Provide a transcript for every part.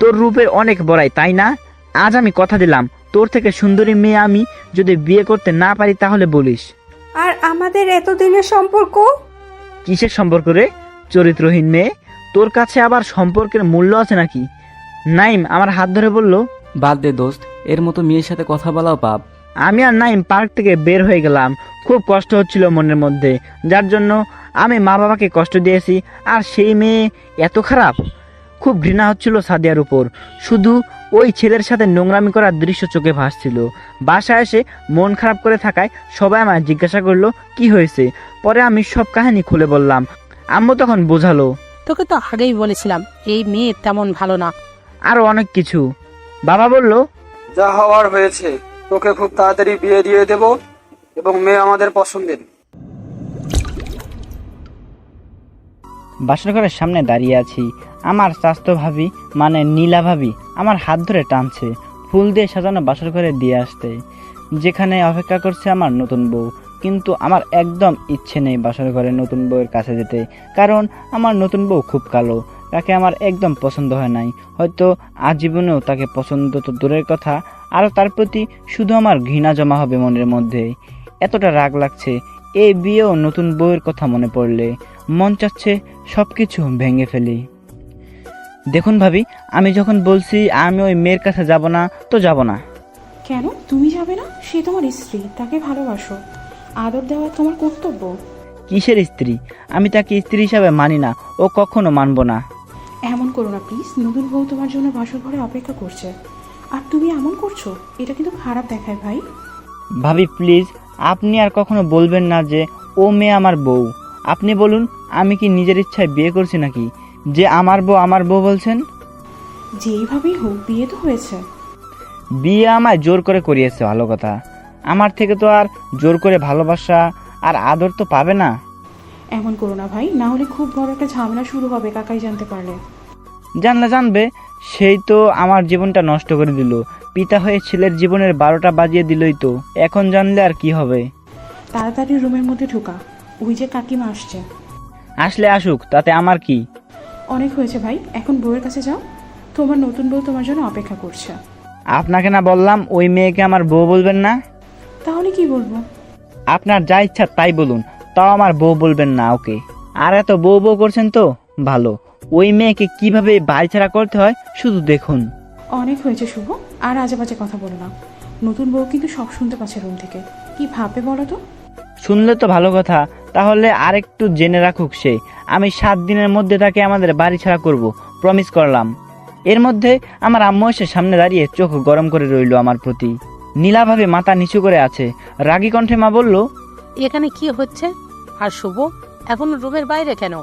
তোর রূপের অনেক বড়াই, তাই না? আজ আমি কথা দিলাম, তোর থেকে সুন্দরী মেয়ে আমি যদি বিয়ে করতে না পারি তাহলে বলিস। আর আমাদের এতদিনের সম্পর্ক? কিসের সম্পর্ক রে, চরিত্রহীন মেয়ে? তোর কাছে আবার সম্পর্কের মূল্য আছে নাকি? নাইম আমার হাত ধরে বলল, বাদ দে দোস্ত, এর মতো মেয়ের সাথে কথা বলাও পাপ। আমি আর নাইম পার্ক থেকে বের হয়ে গেলাম। খুব কষ্ট হচ্ছিল মনের মধ্যে, যার জন্য আমি মা বাবাকে কষ্ট দিয়েছি। আর সেই মেয়ে এত খারাপ। খুব ঘৃণা হচ্ছিল সাদিয়ার উপর। শুধু ওই ছেলের সাথে নোংরামি করার দৃশ্য চোখে ভাসছিল। বাসায় এসে মন খারাপ করে থাকায় সবাই আমায় জিজ্ঞাসা করলো কি হয়েছে। পরে আমি সব কাহিনী খুলে বললাম। আম্মু তখন বোঝালো, তোকে তো আগেই বলেছিলাম এই মেয়ে তেমন ভালো না। আরো অনেক কিছু। বাবা বলল, যা হওয়ার হয়েছে, তোকে খুব তাড়াতাড়ি বিয়ে দিয়ে দেব এবং মেয়ে আমাদের পছন্দের। বাসর ঘরের সামনে দাঁড়িয়ে আছি। আমার স্বাস্থ্য ভাবি মানে নীলা ভাবি আমার হাত ধরে টানছে ফুল দিয়ে সাজানো বাসর ঘরে দিয়ে আসতে, যেখানে অপেক্ষা করছে আমার নতুন বউ। কিন্তু আমার একদম ইচ্ছে নেই বাসর ঘরে নতুন বউয়ের কাছে যেতে, কারণ আমার নতুন বউ খুব কালো। তাকে আমার একদম পছন্দ হয় নাই। হয়তো আজীবনেও তাকে পছন্দ তো দূরের কথা, আরও তার প্রতি শুধু আমার ঘৃণা জমা হবে মনের মধ্যে। এতটা রাগ লাগছে এই বিয়েও নতুন বউয়ের কথা মনে পড়লে। মন চাচ্ছে সব কিছু ভেঙে ফেলি। দেখুন ভাবি, আমি যখন বলছি আমি ওই মেয়ের কাছে যাব না তো যাব না। কেন তুমি যাবে না? সে তোমার স্ত্রী, তাকে ভালোবাসো, আদর দেওয়া তোমার কর্তব্য। কিসের স্ত্রী? আমি তাকে স্ত্রী হিসাবে মানি না, ও কখনো মানব না। এমন করো না প্লিজ, নতুন বউ তোমার জন্য বাসর ঘরে অপেক্ষা করছে আর তুমি এমন করছো, এটা কিন্তু খারাপ দেখায় ভাই। ভাবি প্লিজ, আপনি আর কখনো বলবেন না যে ও মেয়ে আমার বউ। আপনি বলুন, আমি কি নিজের ইচ্ছায় বিয়ে করছি নাকি যে আমার বউ বলছেন? যেইভাবেই হোক বিয়ে তো হয়েছে। বিয়ে আমায় জোর করে করিয়েছে, ভালো কথা। আমার থেকে তো আর জোর করে ভালোবাসা আর আদর তো পাবে না। এমন করো না ভাই, না হলে খুব বড় একটা ঝামেলা শুরু হবে কাকাই জানতে পারলে। জানবে, সেই তো আমার জীবনটা নষ্ট করে দিল। পিতা হয়ে ছেলের জীবনের 12টা বাজিয়ে দিলই তো। এখন জানলে আর কি হবে? তাড়াতাড়ি রুমের মধ্যে ঢোকা, ওই যে কাকিমা আসছে। আসলে আসুক, তাতে আমার কি? অনেক হয়েছে ভাই, এখন বউয়ের কাছে যাও, তোমার নতুন বউ তোমার জন্য অপেক্ষা করছে। আপনাকে না বললাম ওই মেয়েকে আমার বউ বলবেন না? তাহলে কি বলবো? আপনার যা ইচ্ছা তাই বলুন, তাও আমার বউ বলবেন না ওকে। আর এত বউ করছেন তো ভালো। ওই মেয়েকে কিভাবে বাড়ি ছাড়া করতে হয় শুধু দেখুন। অনেক হয়েছে শুভ, আর আজে বাজে কথা বলো না। নতুন বউ কিন্তু সব শুনতে পাচ্ছে রুম থেকে, কি ভাববে বলো তো? শুনলে তো ভালো কথা, তাহলে আরেকটু জেনে রাখুক সে। আমি 7 দিনের মধ্যে তাকে আমাদের বাড়ি ছাড়া করব, প্রমিস করলাম। এর মধ্যে আমার আম্মু এসে সামনে দাঁড়িয়ে চোখ গরম করে রইল আমার প্রতি। নীলাভাবে মাথা নিচু করে আছে। রাগী কণ্ঠে মা বলল, এখানে কি হচ্ছে? আর শুভ এখন রুমের বাইরে কেন?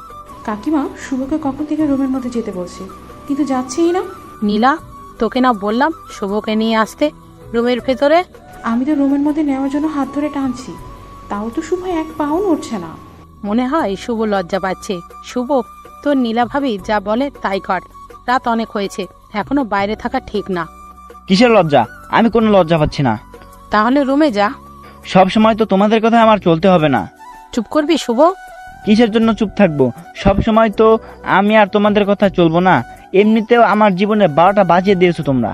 কাকিমা শুভকে কখন থেকে রুমের মধ্যে যেতে বলছি, কিন্তু যাচ্ছেই না। নীলা, তোকে না বললাম শুভকে নিয়ে আসতে রুমের ভেতরে? আমি তো রুমের মধ্যে নেওয়ার জন্য হাত ধরে টানছি, তাও তো শুভ এক পাও নড়ছে না। মনে হয় শুভ লজ্জা পাচ্ছে। শুভ, তোর নীলা ভাবি যা বলে তাই কর। রাত অনেক হয়েছে, এখনো বাইরে থাকা ঠিক না। কিসের লজ্জা? আমি কোনো লজ্জা পাচ্ছি না। তাহলে রুমে যা। সব সময় তো তোমাদের কথা আমার চলতে হবে না। চুপ করবি শুভ? কিসের জন্য চুপ থাকবো? সব সময় তো আমি আর তোমাদের কথা চলবো না। এমনিতেও আমার জীবনে 12টা বাজিয়ে দিয়েছো তোমরা।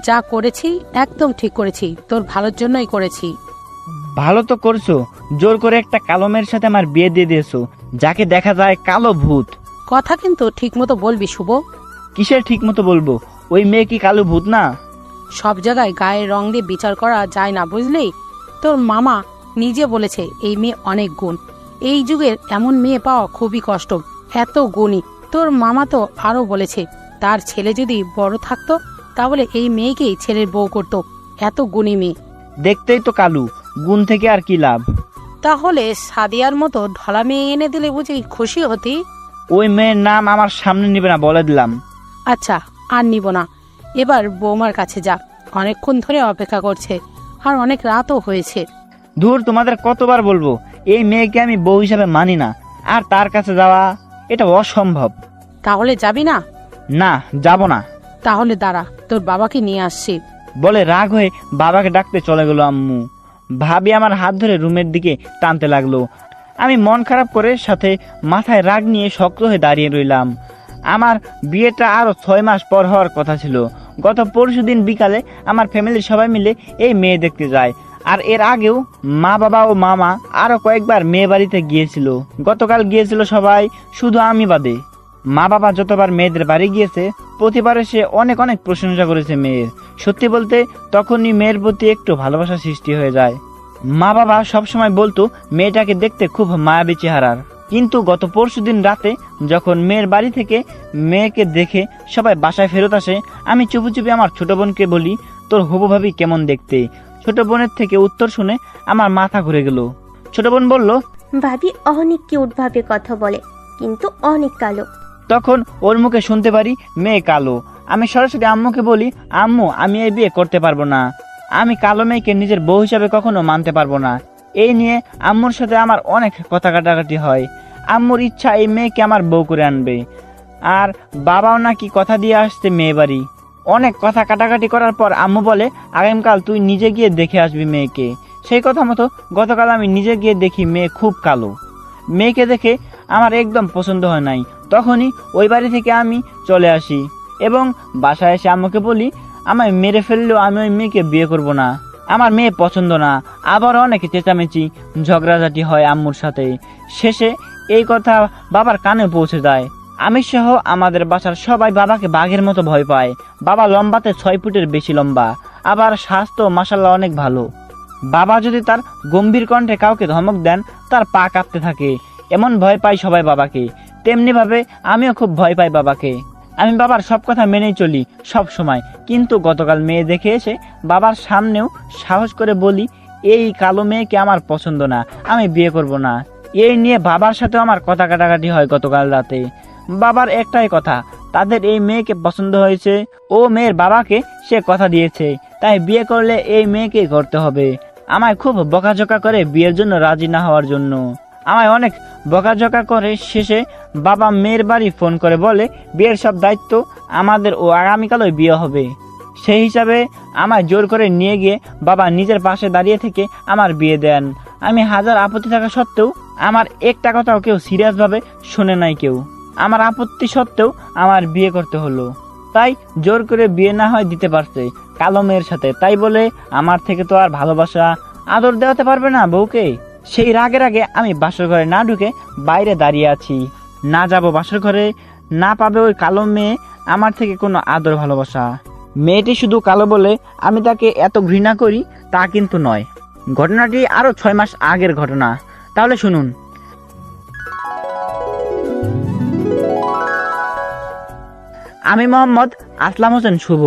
যা করেছি একদম ঠিক করেছি, তোর ভালোর জন্যই করেছি। ভালো তো করছো, জোর করে একটা কালো মেয়ের সাথে আমার বিয়ে দিয়ে দিয়েছো, যাকে দেখা যায় কালো ভূত। কথা কিন্তু ঠিক মতো বলবি শুভ। কিসের ঠিক মতো বলবো? ওই মেয়ে কি কালো ভূত না? সব জায়গায় গায়ের রং দিয়ে বিচার করা যায় না, বুঝলি? তোর মামা নিজে বলেছে এই মেয়ে অনেক গুণ। এই যুগের এমন মেয়ে পাওয়া খুবই কষ্ট, এত গুণী। তোর মামা তো আরো বলেছে তার ছেলে যদি বড় থাকতো তাহলে এই মেয়েকেই ছেলের বউ করতো, এত গুণী মেয়ে। দেখতেই তো কালু, গুণ থেকে আর কি লাভ? তাহলে সাদিয়ার মতো ঢলা মেয়ে এনে দিলে বুঝি খুশি হতি? ওই মেয়ের নাম আমার সামনে নিবে না, বলে দিলাম। আচ্ছা, আর নিব না। এবার বৌমার কাছে যা, অনেকক্ষণ ধরে অপেক্ষা করছে আর অনেক রাতও হয়েছে। দূর, তোমাদের কতবার বলবো এই মেয়েকে আমি বউ হিসাবে মানি না, আর তার কাছে যাওয়া এটা অসম্ভব। তাহলে যাবি না? না, যাব না। তাহলে দাঁড়া, তোর বাবাকে নিয়ে আসছি। বলে রাগ হয়ে বাবাকে ডাকতে চলে গেল আম্মু। ভাবি আমার হাত ধরে রুমের দিকে টানতে লাগলো। আমি মন খারাপ করে সাথে মাথায় রাগ নিয়ে শক্ত হয়ে দাঁড়িয়ে রইলাম। আমার বিয়েটা আরো 6 মাস পর হওয়ার কথা ছিল। গত পরশুদিন বিকালে আমার ফ্যামিলির সবাই মিলে এই মেয়ে দেখতে যায়। আর এর আগেও মা বাবা ও মামা আরো কয়েকবার মেয়ে বাড়িতে গিয়েছিল। গতকাল গিয়েছিল সবাই, শুধু আমি বাদে। মা বাবা যতবার মেয়েদের বাড়ি গিয়েছে প্রতিবারে সে অনেক অনেক প্রশংসা করেছে মেয়ের। সত্যি বলতে তখনই মেয়ের প্রতি একটু ভালোবাসা সৃষ্টি হয়ে যায়। মা বাবা সবসময় বলতো মেয়েটাকে দেখতে খুব মায়াবী চেহারার। কিন্তু গত পরশুদিন রাতে যখন মেয়ের বাড়ি থেকে মেয়েকে দেখে সবাই বাসায় ফেরত আসে, আমি চুপি চুপি আমার ছোট বোনকে বলি, তোর হবু ভাবি কেমন দেখতে? ছোট বোনের থেকে উত্তর শুনে আমার মাথা ঘুরে গেল। ছোট বোন বলল, ভাবি অনেক কিউট ভাবে কথা বলে, কিন্তু অনেক কালো। তখন ওর মুখে শুনতে পারি মেয়ে কালো। আমি সরাসরি আম্মুকে বলি, আম্মু আমি এই বিয়ে করতে পারবো না, আমি কালো মেয়েকে নিজের বউ হিসাবে কখনো মানতে পারবো না। এই নিয়ে আম্মুর সাথে আমার অনেক কথা কাটাকাটি হয়। আম্মুর ইচ্ছা এই মেয়েকে আমার বউ করে আনবে, আর বাবাও নাকি কথা দিয়ে আসছে মেয়ে বাড়ি। অনেক কথা কাটাকাটি করার পর আম্মু বলে, আগামীকাল তুই নিজে গিয়ে দেখে আসবি মেয়েকে। সেই কথা মতো গতকাল আমি নিজে গিয়ে দেখি মেয়ে খুব কালো। মেয়েকে দেখে আমার একদম পছন্দ হয় নাই। তখনই ওই বাড়ি থেকে আমি চলে আসি এবং বাসায় এসে আম্মুকে বলি, আমায় মেরে ফেললেও আমি ওই মেয়েকে বিয়ে করব না, আমার মেয়ে পছন্দ না। আবার অনেক চেঁচামেচি ঝগড়াঝাটি হয় আম্মুর সাথে। শেষে এই কথা বাবার কানে পৌঁছে যায়। আমি সহ আমাদের বাসার সবাই বাবাকে বাঘের মতো ভয় পায়। বাবা লম্বাতে 6 ফুটের বেশি লম্বা, আবার স্বাস্থ্য মাশাআল্লাহ অনেক ভালো। বাবা যদি তার গম্ভীর কণ্ঠে কাউকে ধমক দেন, তার পা কাঁপতে থাকে। এমন ভয় পায় সবাই বাবাকে, তেমনি ভাবে আমিও খুব ভয় পাই বাবাকে। আমি বাবার সব কথা মেনেই চলি সব সময়। কিন্তু গতকাল মেয়ে দেখে এসে বাবার সামনেও সাহস করে বলি, এই কালো মেয়েকে আমার পছন্দ না, আমি বিয়ে করব না। এই নিয়ে বাবার সাথেও আমার কথা কাটাকাটি হয় গতকাল রাতে। বাবার একটাই কথা, তাদের এই মেয়েকে পছন্দ হয়েছে, ও মেয়ের বাবাকে সে কথা দিয়েছে, তাই বিয়ে করলে এই মেয়েকে করতে হবে। আমায় খুব বকাঝকা করে বিয়ের জন্য রাজি না হওয়ার জন্য। আমায় অনেক বকাঝকা করে শেষে বাবা মেয়ের বাড়ি ফোন করে বলে, বিয়ের সব দায়িত্ব আমাদের, ও আগামীকালই বিয়ে হবে। সেই হিসাবে আমায় জোর করে নিয়ে গিয়ে বাবা নিজের পাশে দাঁড়িয়ে থেকে আমার বিয়ে দেন। আমি হাজার আপত্তি থাকা সত্ত্বেও আমার একটা কথাও কেউ সিরিয়াসভাবে শোনে নাই কেউ। আমার আপত্তি সত্ত্বেও আমার বিয়ে করতে হলো। তাই জোর করে বিয়ে না হয় দিতে পারছে কালো মেয়ের সাথে, তাই বলে আমার থেকে তো আর ভালোবাসা আদর দেওয়াতে পারবে না বউকে। সেই রাগের আগে আমি বাসর ঘরে না ঢুকে বাইরে দাঁড়িয়ে আছি। না যাব বাসর ঘরে, না পাবে ওই কালো মেয়ে আমার থেকে কোনো আদর ভালোবাসা। মেয়েটি শুধু কালো বলে আমি তাকে এত ঘৃণা করি তা কিন্তু নয়। ঘটনাটি আরো 6 মাস আগের ঘটনা, তাহলে শুনুন। আমি মোহাম্মদ আসলাম হোসেন শুভ,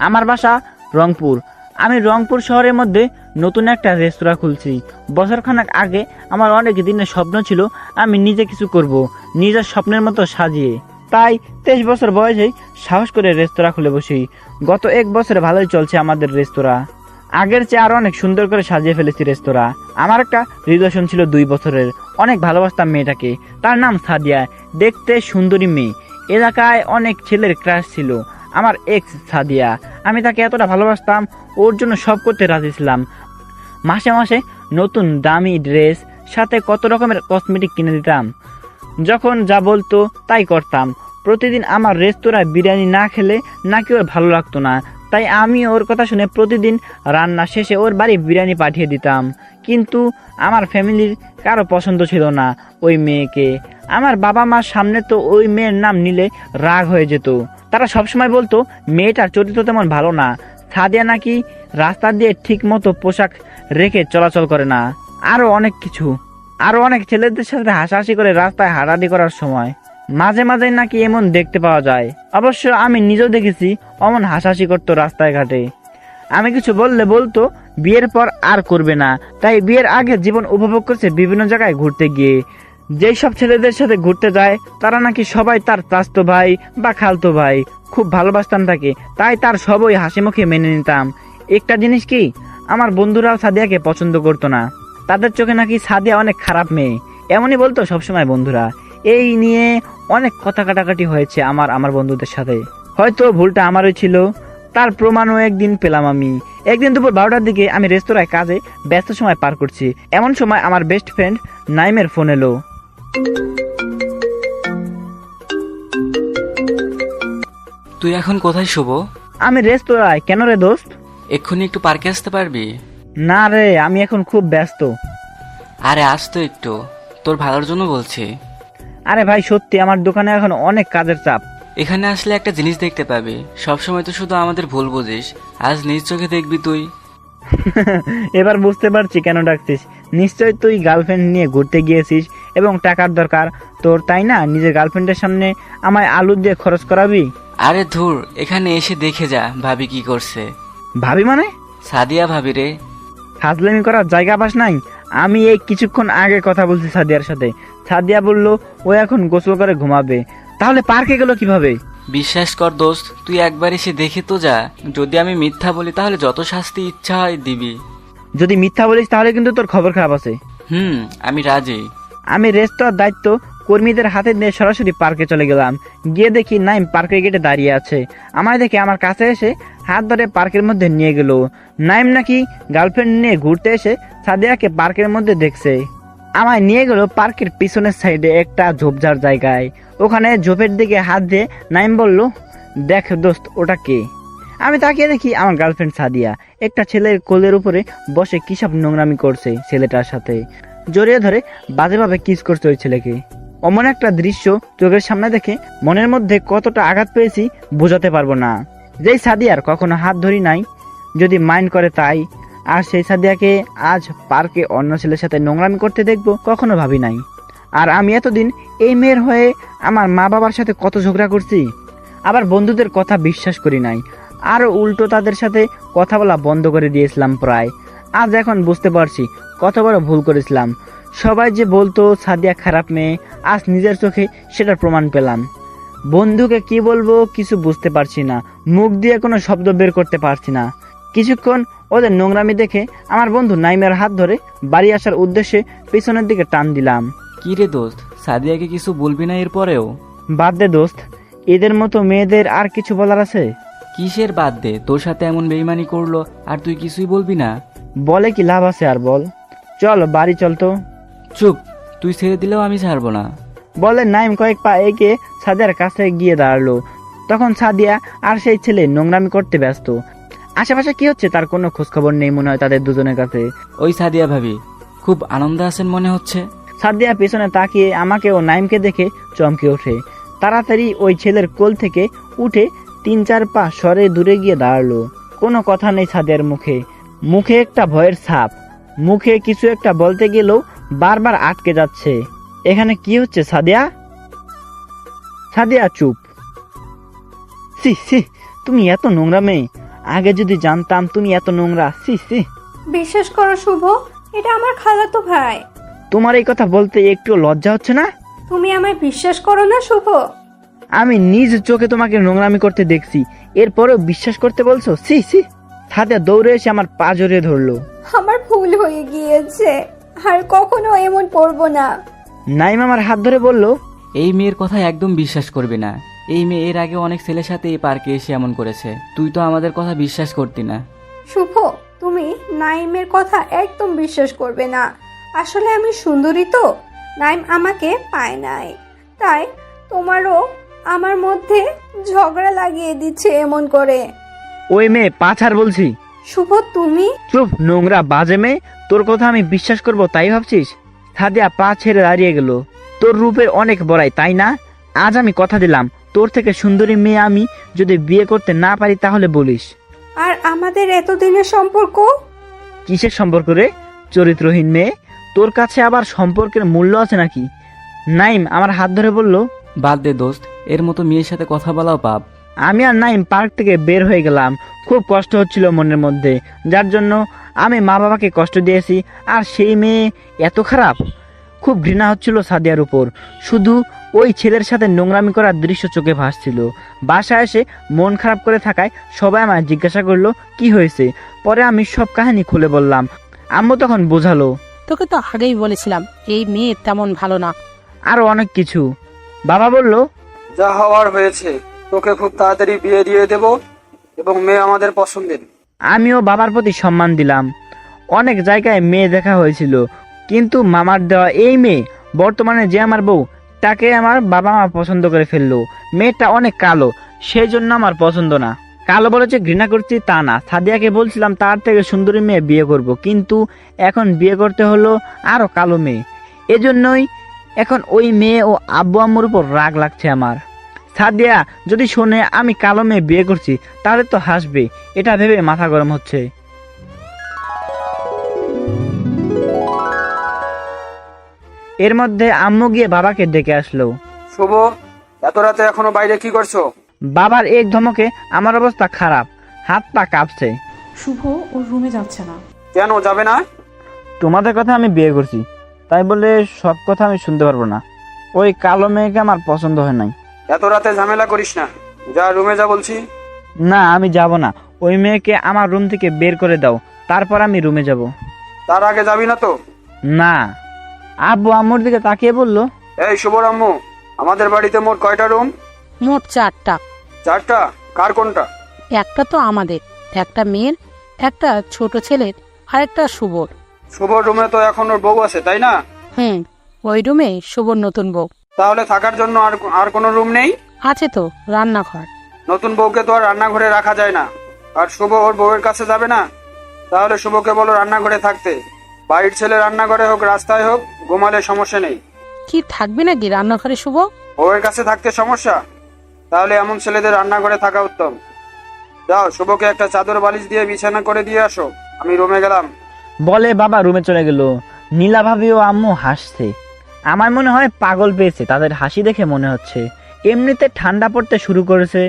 আমার বাসা রংপুর। আমি রংপুর শহরের মধ্যে নতুন একটা রেস্তোরাঁ খুলছি। বছরখানেক আগে আমার অনেক দিনের স্বপ্ন ছিল আমি নিজে কিছু করব, নিজের স্বপ্নের মতো সাজিয়ে। তাই 23 বছর বয়সেই সাহস করে রেস্তোরাঁ খুলে বসি। গত 1 বছরে ভালোই চলছে আমাদের রেস্তোরাঁ। আগের চেয়ে আরো অনেক সুন্দর করে সাজিয়ে ফেলেছি রেস্তোরাঁ। আমার একটা রিলেশন ছিল 2 বছরের, অনেক ভালোবাসতাম মেয়েটাকে। তার নাম সাদিয়া, দেখতে সুন্দরী মেয়ে। এলাকায় অনেক ছেলের ক্রাশ ছিল। আমার এক্স সাদিয়া, আমি তাকে এতটা ভালোবাসতাম, ওর জন্য সব করতে রাজি ছিলাম। মাসে মাসে নতুন দামি ড্রেস, সাথে কত রকমের কসমেটিক কিনে দিতাম। যখন যা বলতো তাই করতাম। প্রতিদিন আমার রেস্তোরাঁয় বিরিয়ানি না খেলে নাকি ওর ভালো লাগতো না, তাই আমি ওর কথা শুনে প্রতিদিন রান্না শেষে ওর বাড়ি বিরিয়ানি পাঠিয়ে দিতাম। কিন্তু আমার ফ্যামিলির কারো পছন্দ ছিল না ওই মেয়েকে। আমার বাবা মার সামনে তো ওই মেয়ের নাম নিলে রাগ হয়ে যেত। তারা সবসময় বলতো মেয়েটার চরিত্র তেমন ভালো না, সাদিয়া নাকি রাস্তা দিয়ে ঠিক মতো পোশাক রেখে চলাচল করে না, আরো অনেক কিছু। আরো অনেক ছেলেদের সাথে হাসাহাসি করে রাস্তায় হাঁটাহাঁটি করার সময় মাঝে মাঝে নাকি এমন দেখতে পাওয়া যায়। অবশ্য আমি নিজেও দেখেছি অমন হাসাহাসি করতো রাস্তায় ঘাটে। আমি কিছু বললে বলতো বিয়ের পর আর করবে না, তাই বিয়ের আগে জীবন উপভোগ করছে বিভিন্ন জায়গায় ঘুরতে গিয়ে। যেই সব ছেলেদের সাথে ঘুরতে যায় তারা নাকি সবাই তার চাচাতো ভাই বা খালতো ভাই। খুব ভালোবাসতাম তাকে, তাই তার সবই হাসি মুখে মেনে নিতাম। একটা জিনিস কি, আমার বন্ধুরাও সাদিয়াকে পছন্দ করতো না। তাদের চোখে নাকি সাদিয়া অনেক খারাপ মেয়ে, এমনই বলতো সবসময় বন্ধুরা। এই নিয়ে অনেক কথা কাটাকাটি হয়েছে আমার বন্ধুদের সাথে। হয়তো ভুলটা আমারই ছিল, তার প্রমাণও একদিন পেলাম আমি। একদিন দুপুর 12টার দিকে আমি রেস্তোরাঁয় কাজে ব্যস্ত সময় পার করছি। এমন সময় আমার বেস্ট ফ্রেন্ড নাইমের ফোন এলো। তুই এখন কোথায় শুভ? আমি রেস্তোরাঁয়। কেন রে দোস্ত? এক্ষুনি একটু পার্কে আসতে পারবি? না রে, আমি এখন খুব ব্যস্ত। আরে আস তো একটু, তোর ভালোর জন্য বলছি। আরে ভাই সত্যি আমার দোকানে এখন অনেক কাজের চাপ। এখানে আসলে একটা জিনিস দেখতে পাবি, সবসময় তো শুধু আমাদের ভুল বুঝিস, আজ নিজ চোখে দেখবি তুই। এবার বুঝতে পারছি কেন ডাকছিস। নিশ্চয় তুই গার্লফ্রেন্ড নিয়ে ঘুরতে গিয়েছিস এবং টাকার দরকার তোর, তাই না? নিজের গার্লফ্রেন্ডের সামনে আমায় আলু দিয়ে খরচ করাবি? আরে ধুর, এখানে এসে দেখে যা ভাবি কি করছে। ভাবি মানে? সাদিয়া ভাবি রে। ফাজলামি করার জায়গা পাস নাই? আমি এই কিছুক্ষণ আগে কথা বলছি সাদিয়ার সাথে। সাদিয়া বলল ও এখন গোসল করে ঘুমাবে। তাহলে পার্কে গেল কিভাবে? বিশ্বাস কর দোস্ত, তুই একবার এসে দেখে তো যা। যদি আমি মিথ্যা বলি তাহলে যত শাস্তি ইচ্ছা হয় দিবি। যদি মিথ্যা বলিস তাহলে কিন্তু তোর খবর খারাপ আছে। আমি রাজি। আমি রেস্তোরাঁর দায়িত্ব কর্মীদের হাতে নিয়ে সরাসরি পার্কে চলে গেলাম। গিয়ে দেখি নাইম পার্কের গেটে দাঁড়িয়ে আছে। আমায় দেখে আমার কাছে এসে হাত ধরে পার্কের মধ্যে নিয়ে গেল। নাইম নাকি গার্লফ্রেন্ড নিয়ে ঘুরতে এসে সাদিয়াকে পার্কের মধ্যে দেখছে। আমায় নিয়ে গেল পার্কের পিছনের সাইডে একটা ঝোপঝাড় জায়গায়। ওখানে ঝোপের দিকে হাত দিয়ে নাইম বলল, দেখ দোস্ত, ওটা কে? আমি তাকিয়ে দেখি আমার গার্লফ্রেন্ড সাদিয়া একটা ছেলের কোলের উপরে বসে কি সব নোংরামি করছে ছেলেটার সাথে। জড়িয়ে ধরে বাজেভাবে কিস করছে ওই ছেলেকে। অমন একটা দৃশ্য চোখের সামনে দেখে মনের মধ্যে কতটা আঘাত পেয়েছি বোঝাতে পারবো না। যেই সাদিয়ার কখনো হাত ধরি নাই, যদি মাইন্ড করে তাই। আর সেই সাদিয়াকে আজ পার্কে অন্য ছেলের সাথে নোংরামি করতে দেখবো কখনো ভাবি নাই। আর আমি এতদিন এই মেয়ের হয়ে আমার মা বাবার সাথে কত ঝগড়া করছি, আবার বন্ধুদের কথা বিশ্বাস করি নাই, আর উল্টো তাদের সাথে কথা বলা বন্ধ করে দিয়েছিলাম প্রায়। আজ এখন বুঝতে পারছি কত বড় ভুল করেছিলাম। সবাই যে বলতো সাদিয়া খারাপ মেয়ে, আজ নিজের চোখে সেটার প্রমাণ পেলাম। বন্ধুকে কি বলবো কিছু বুঝতে পারছি না, মুখ দিয়ে কোনো শব্দ বের করতে পারছি না। কিছুক্ষণ ওদের নোংরামি দেখে আমার বন্ধু নাইমের হাত ধরে বাড়ি আসার উদ্দেশ্যে পিছনের দিকে টান দিলাম। কি রে দোস্ত, সাদিয়াকে কিছু বলবি না এরপরেও? বাদ দে দোস্ত, এদের মতো মেয়েদের আর কিছু বলার আছে? কিসের বাদ দে? তোর সাথে এমন বেইমানি করলো আর তুই কিছুই বলবি না? বলে কি লাভ আছে আর বল। চল বাড়ি চল তো। চুপ, তুই ছেড়ে দিলেও আমি ছাড়বো না। বলে নাইম কয়েক পা এগিয়ে সাদিয়ার কাছে গিয়ে দাঁড়ালো। তখন সাদিয়া আর সেই ছেলে নোংরামি করতে ব্যস্ত। আশেপাশে কি হচ্ছে তার কোনো খোঁজখবর নেই মনে হয় তাদের দুজনের কাছে। ওই সাদিয়া ভাবি খুব আনন্দে আছেন মনে হচ্ছে। সাদিয়া পেছনে তাকিয়ে আমাকে ও নাইমকে দেখে চমকে ওঠে। তাড়াতাড়ি ওই ছেলের কোল থেকে উঠে 3-4 পা সরে দূরে গিয়ে দাঁড়ালো। কোনো কথা নেই সাদিয়ার মুখে, মুখে একটা ভয়ের ছাপ। মুখে কিছু একটা বলতে গেলেও বারবার আটকে যাচ্ছে। এখানে কি হচ্ছে সাদিয়া? সাদিয়া চুপ। সি সি, তুমি এত নোংরা মেয়ে। আগে যদি জানতাম তুমি এত নোংরা। সি সি। বিশ্বাস করো শুভ, এটা আমার খালাতো ভাই। তোমার এই কথা বলতে একটু লজ্জা হচ্ছে না? তুমি আমায় বিশ্বাস করো না শুভ? আমি নিজ চোখে তোমাকে নোংরামি করতে দেখছি, এরপরেও বিশ্বাস করতে বলছো? C C. সাদিয়া দৌড়ে এসে আমার পা জড়িয়ে ধরলো। আমার ভুল হয়ে গিয়েছে, আর কখনো এমন করব না। নাইম আমার হাত ধরে বলল, এই মেয়ের কথা একদম বিশ্বাস করবি না। এই মেয়ে এর আগে অনেক ছেলের সাথে এই পার্কে এসে এমন করেছে। তুই তো আমাদের কথা বিশ্বাস করতি না। শুভ, তুমি নাইমের কথা একদম বিশ্বাস করবে না। আসলে আমি সুন্দরী তো, নাইম আমাকে পায় নাই, তাই তোমারও আমার মধ্যে ঝগড়া লাগিয়ে দিচ্ছে এমন করে। ওই মেয়ে পা ছাড় বলছি। শুভ তুমি? চুপ, নোংরা বাজে মেয়ে। তোর কথা আমি বিশ্বাস করব তাই ভাবছিস? সাদিয়া পা ছেড়ে দাঁড়িয়ে গেল। তোর রূপের অনেক বড়াই, তাই না? আজ আমি কথা দিলাম, তোর থেকে সুন্দরী মেয়ে আমি যদি বিয়ে করতে না পারি তাহলে বলিস। আর আমাদের এতদিনের সম্পর্ক? কিসের সম্পর্ক রে, চরিত্রহীন মেয়ে? তোর কাছে আবার সম্পর্কের মূল্য আছে নাকি? নাইম আমার হাত ধরে বলল, বাদ দে দোস্ত, এর মতো মেয়ের সাথে কথা বলাও পাপ। আমি আর নাইম পার্ক থেকে বের হয়ে গেলাম। খুব কষ্ট হচ্ছিল মনের মধ্যে, যার জন্য আমি মা বাবাকে কষ্ট দিয়েছি। আর সেই মেয়ে এত খারাপ। খুব ঘৃণা হচ্ছিল সাদিয়ার উপর। শুধু ওই ছেলের সাথে নোংরামি করার দৃশ্য চোখে ভাসছিল। বাসায় এসে মন খারাপ করে থাকায় সবাই আমায় জিজ্ঞাসা করলো কি হয়েছে। পরে আমি সব কাহিনী খুলে বললাম। আম্মু তখন বোঝালো, তোকে তো আগেই বলেছিলাম এই মেয়ে তেমন ভালো না। আরো অনেক কিছু। বাবা বলল, যা হওয়ার হয়েছে, তোকে খুব তাড়াতাড়ি বিয়ে দিয়ে দেব এবং মেয়ে আমাদের পছন্দের। আমিও বাবার প্রতি সম্মান দিলাম। অনেক জায়গায় মেয়ে দেখা হয়েছিল, কিন্তু মামার দেওয়া এই মেয়ে, বর্তমানে যে আমার বউ, তাকে আমার বাবা মা পছন্দ করে ফেললো। মেয়েটা অনেক কালো, সেই জন্য আমার পছন্দ না। কালো বলে যে ঘৃণা করছি তা না, সাদিয়াকে বলছিলাম তার থেকে সুন্দরী মেয়ে বিয়ে করব, কিন্তু এখন বিয়ে করতে হলো আরো কালো মেয়ে। এজন্যই এখন ওই মেয়ে ও আব্বু আম্মুর উপর রাগ লাগছে আমার। সাদিয়া যদি শোনে আমি কালো মেয়ে বিয়ে করছি তাহলে তো হাসবে, এটা ভেবে মাথা গরম হচ্ছে। এর মধ্যে আম্মু গিয়ে বাবাকে ডেকে আসলো। শুভ, এত রাতে এখনো বাইরে কি করছো? বাবার এক ধমকে আমার অবস্থা খারাপ, হাত পা কাঁপছে। শুভ ওর রুমে যাচ্ছে না। কেন যাবে না? তোমাদের কথা আমি বিয়ে করছি, তাই বলে সব কথা আমি শুনতে পারবো না। ওই কালো মেয়েকে আমার পছন্দ হয় নাই। এত রাতে ঝামেলা করিস না, যা রুমে যা বলছি। না, আমি যাব না। ওই মেয়েকে আমার রুম থেকে বের করে দাও, তারপর আমি রুমে যাব। তার আগে যাবি না তো? না। আব্বু আম্মুর দিকে তাকিয়ে বলল, এই শুভর আম্মু, আমাদের বাড়িতে মোট কয়টা রুম? মোট 4টা। 4টা? কার কোনটা? একটা তো আমাদের, একটা মেয়ের, একটা ছোট ছেলের, আর একটা শুভর। শুভর রুমে তো এখন ওর বউ আছে, তাই না? ওই রুমে শুভর নতুন বউ তাহলে থাকার জন্য আর কোনো রুম নেই? আছে তো, রান্নাঘর। নতুন বউকে তো আর রান্নাঘরে রাখা যায় না। আর শুভ ওর বউয়ের কাছে যাবে না? তাহলে শুভকে বলো রান্নাঘরে থাকতে। বাড়ির ছেলে রান্নাঘরে হোক রাস্তায় হোক, ঘুমালে সমস্যা নেই। কি থাকবে নাকি রান্নাঘরে শুভ? বউয়ের কাছে থাকতে সমস্যা? তাহলে এমন ছেলেদের রান্নাঘরে থাকা উত্তম। যাও, শুভকে একটা চাদর বালিশ দিয়ে বিছানা করে দিয়ে আসো, আমি রুমে গেলাম। বলে বাবা রুমে চলে গেল। নীলা ভাবি ও আম্মু হাসছে। আমার মনে হয় পাগল পেয়েছে, তাদের হাসি দেখে মনে হচ্ছে। এমনিতে ঠান্ডা পড়তে শুরু করেছে,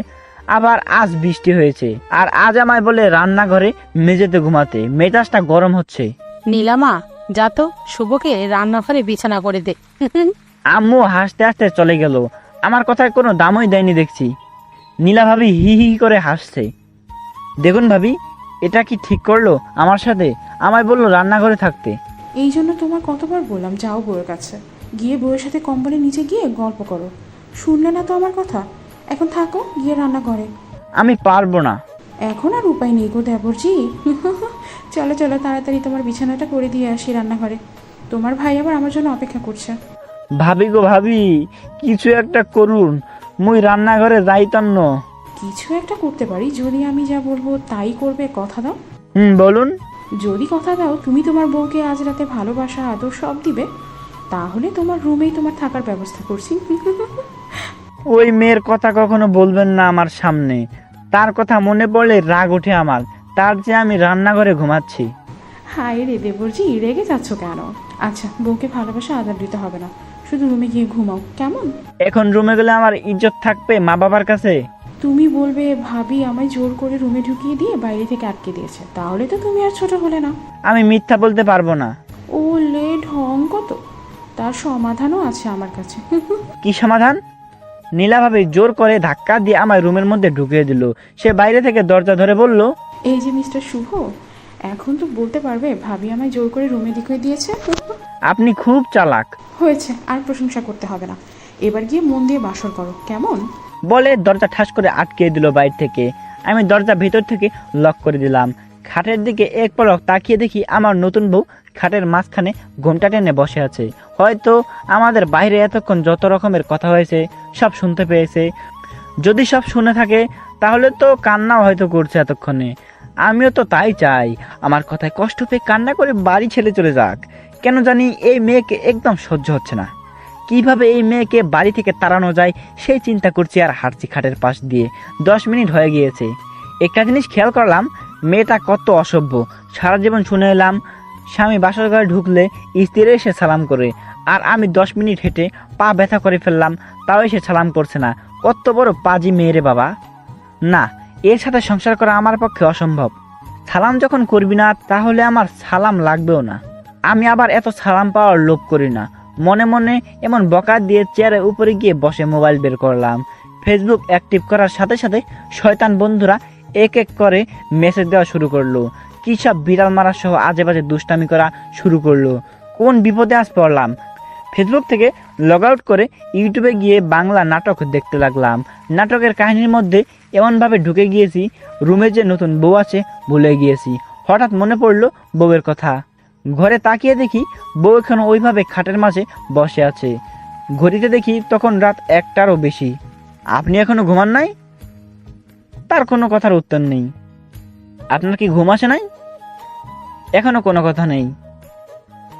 আবার আজ বৃষ্টি হয়েছে, আর আজ আমায় বলে রান্নাঘরে মেঝেতে ঘুমাতে। মেজাজটা গরম হচ্ছে। নীলামা, যা তো শুভকে রান্নাঘরে বিছানা করে দে। আম্মু হাসতে হাসতে চলে গেল। আমার কথায় কোনো দামই দেয়নি দেখছি। নীলা ভাবি হি হি করে হাসছে। দেখুন ভাবি, এটা কি ঠিক করলো আমার সাথে? আমায় বললো রান্নাঘরে থাকতে। এই জন্য তোমার কতবার বললাম যাও বউয়ের কাছে, গিয়ে বউয়ের সাথে কম্বলের নিচে গিয়ে গল্প করো। শুনলে না তো আমার কথা। এখন থাকো গিয়ে রান্না করে। আমি পারবো না। এখন আর উপায় নেই গো দেবরজি। চলো চলো তাড়াতাড়ি তোমার বিছানাটা করে দিয়ে আসি রান্নাঘরে। তোমার ভাই আবার আমার জন্য অপেক্ষা করছে। ভাবি গো ভাবি, কিছু একটা করুন, মুই রান্নাঘরে যাইতাম না। কিছু একটা করতে পারি যদি আমি যা বলবো তাই করবে, কথা দাও। বলুন। যদি কথা দাও তুমি তোমার বউকে আজ রাতে ভালোবাসা আদর সব দিবে, তাহলে তোমার রুমেই তোমার থাকার ব্যবস্থা করছি। ওই মেয়ের কথা কখনো বলবেন না আমার সামনে। তার কথা মনে পড়লে রাগ ওঠে আমার। তার যে আমি রান্নাঘরে ঘুমাচ্ছি। হায় রে দেবরজি, রেগে যাচ্ছ কেন? আচ্ছা, বউকে ভালোবাসা আদর দিতে হবে না, শুধু রুমে গিয়ে ঘুমাও, কেমন? এখন রুমে গেলে আমার ইজ্জত থাকবে মা বাবার কাছে? তুমি বলবে ভাবি আমায় জোর করে রুমে ঢুকিয়ে দিয়ে বাইরে থেকে আটকে দিয়েছে, তাহলে তো তুমি আর ছোট হলে না। আমি মিথ্যা বলতে পারবো না। ও লে ঢং কত, তার সমাধানও আছে আমার কাছে। কি সমাধান? নীলা ভাবি জোর করে ধাক্কা দিয়ে আমার রুমের মধ্যে ঢুকিয়ে দিল। সে বাইরে থেকে দরজা ধরে বলল, এই যে মিস্টার শুভ, এখন তো বলতে পারবে ভাবি আমায় জোর করে রুমে ঢুকিয়ে দিয়েছে। আপনি খুব চালাক। হয়েছে, আর প্রশংসা করতে হবে না, এবার গিয়ে মন দিয়ে বাসর করো, কেমন? বলে দরজা ঠাস করে আটকে দিল বাইরে থেকে। আমি দরজা ভেতর থেকে লক করে দিলাম। খাটের দিকে এক পলক তাকিয়ে দেখি আমার নতুন বউ খাটের মাঝখানে ঘোমটা টেনে বসে আছে। হয়তো আমাদের বাইরে এতক্ষণ যত রকমের কথা হয়েছে সব শুনতে পেয়েছে। যদি সব শুনে থাকে তাহলে তো কান্নাও হয়তো করছে এতক্ষণে। আমিও তো তাই চাই, আমার কথায় কষ্ট পেয়ে কান্না করে বাড়ি ছেড়ে চলে যাক। কেন জানি এই মেয়েকে একদম সহ্য হচ্ছে না। কিভাবে এই মেয়েকে বাড়ি থেকে তাড়ানো যায় সেই চিন্তা করছি আর হাঁটছি খাটের পাশ দিয়ে। 10 মিনিট হয়ে গিয়েছে। একটা জিনিস খেয়াল করলাম, মেয়েটা কত অসভ্য। সারা জীবন শুনে এলাম স্বামী বাসর ঘরে ঢুকলে স্ত্রী এসে সালাম করে, আর আমি 10 মিনিট হেঁটে পা ব্যথা করে ফেললাম, তাও এসে সালাম করছে না। কত বড় পাজি মেয়ে রে বাবা। না, এর সাথে সংসার করা আমার পক্ষে অসম্ভব। সালাম যখন করবি না তাহলে আমার সালাম লাগবেও না। আমি আবার এত সালাম পাওয়ার লোভ করি না। মনে মনে এমন বকা দিয়ে চেয়ারের উপরে গিয়ে বসে মোবাইল বের করলাম। ফেসবুক অ্যাক্টিভ করার সাথে সাথে শয়তান বন্ধুরা এক এক করে মেসেজ দেওয়া শুরু করলো। কী সব বিড়াল মারা সহ আজে বাজে দুষ্টামি করা শুরু করলো। কোন বিপদে আজ পড়লাম। ফেসবুক থেকে লগ আউট করে ইউটিউবে গিয়ে বাংলা নাটক দেখতে লাগলাম। নাটকের কাহিনীর মধ্যে এমনভাবে ঢুকে গিয়েছি, রুমে যে নতুন বউ আছে ভুলে গিয়েছি। হঠাৎ মনে পড়লো বউয়ের কথা। ঘরে তাকিয়ে দেখি বউ এখনো ওইভাবে খাটের মাঝে বসে আছে। ঘড়িতে দেখি তখন রাত 1টারও বেশি। আপনি এখনো ঘুমান নাই? তার কোনো কথার উত্তর নেই। আপনার কি ঘুম আসে নাই? এখনো কোনো কথা নেই।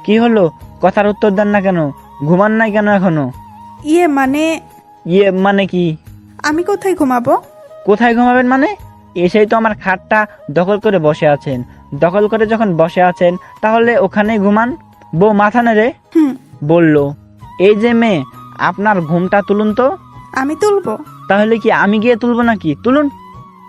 কি হলো, কথার উত্তর দেন না কেন? ঘুমান নাই কেন এখনো? ইয়ে মানে কি? আমি কোথায় ঘুমাবো? কোথায় ঘুমাবেন মানে? এসেই তো আমার খাটটা দখল করে বসে আছেন। দখল করে যখন বসে আছেন তাহলে ওখানেই ঘুমান। বউ মাথা নেড়ে বলল, এই যে মেয়ে, আপনার ঘুমটা তুলুন তো। আমি তুলবো? তাহলে কি আমি গিয়ে তুলবো নাকি? তুলুন।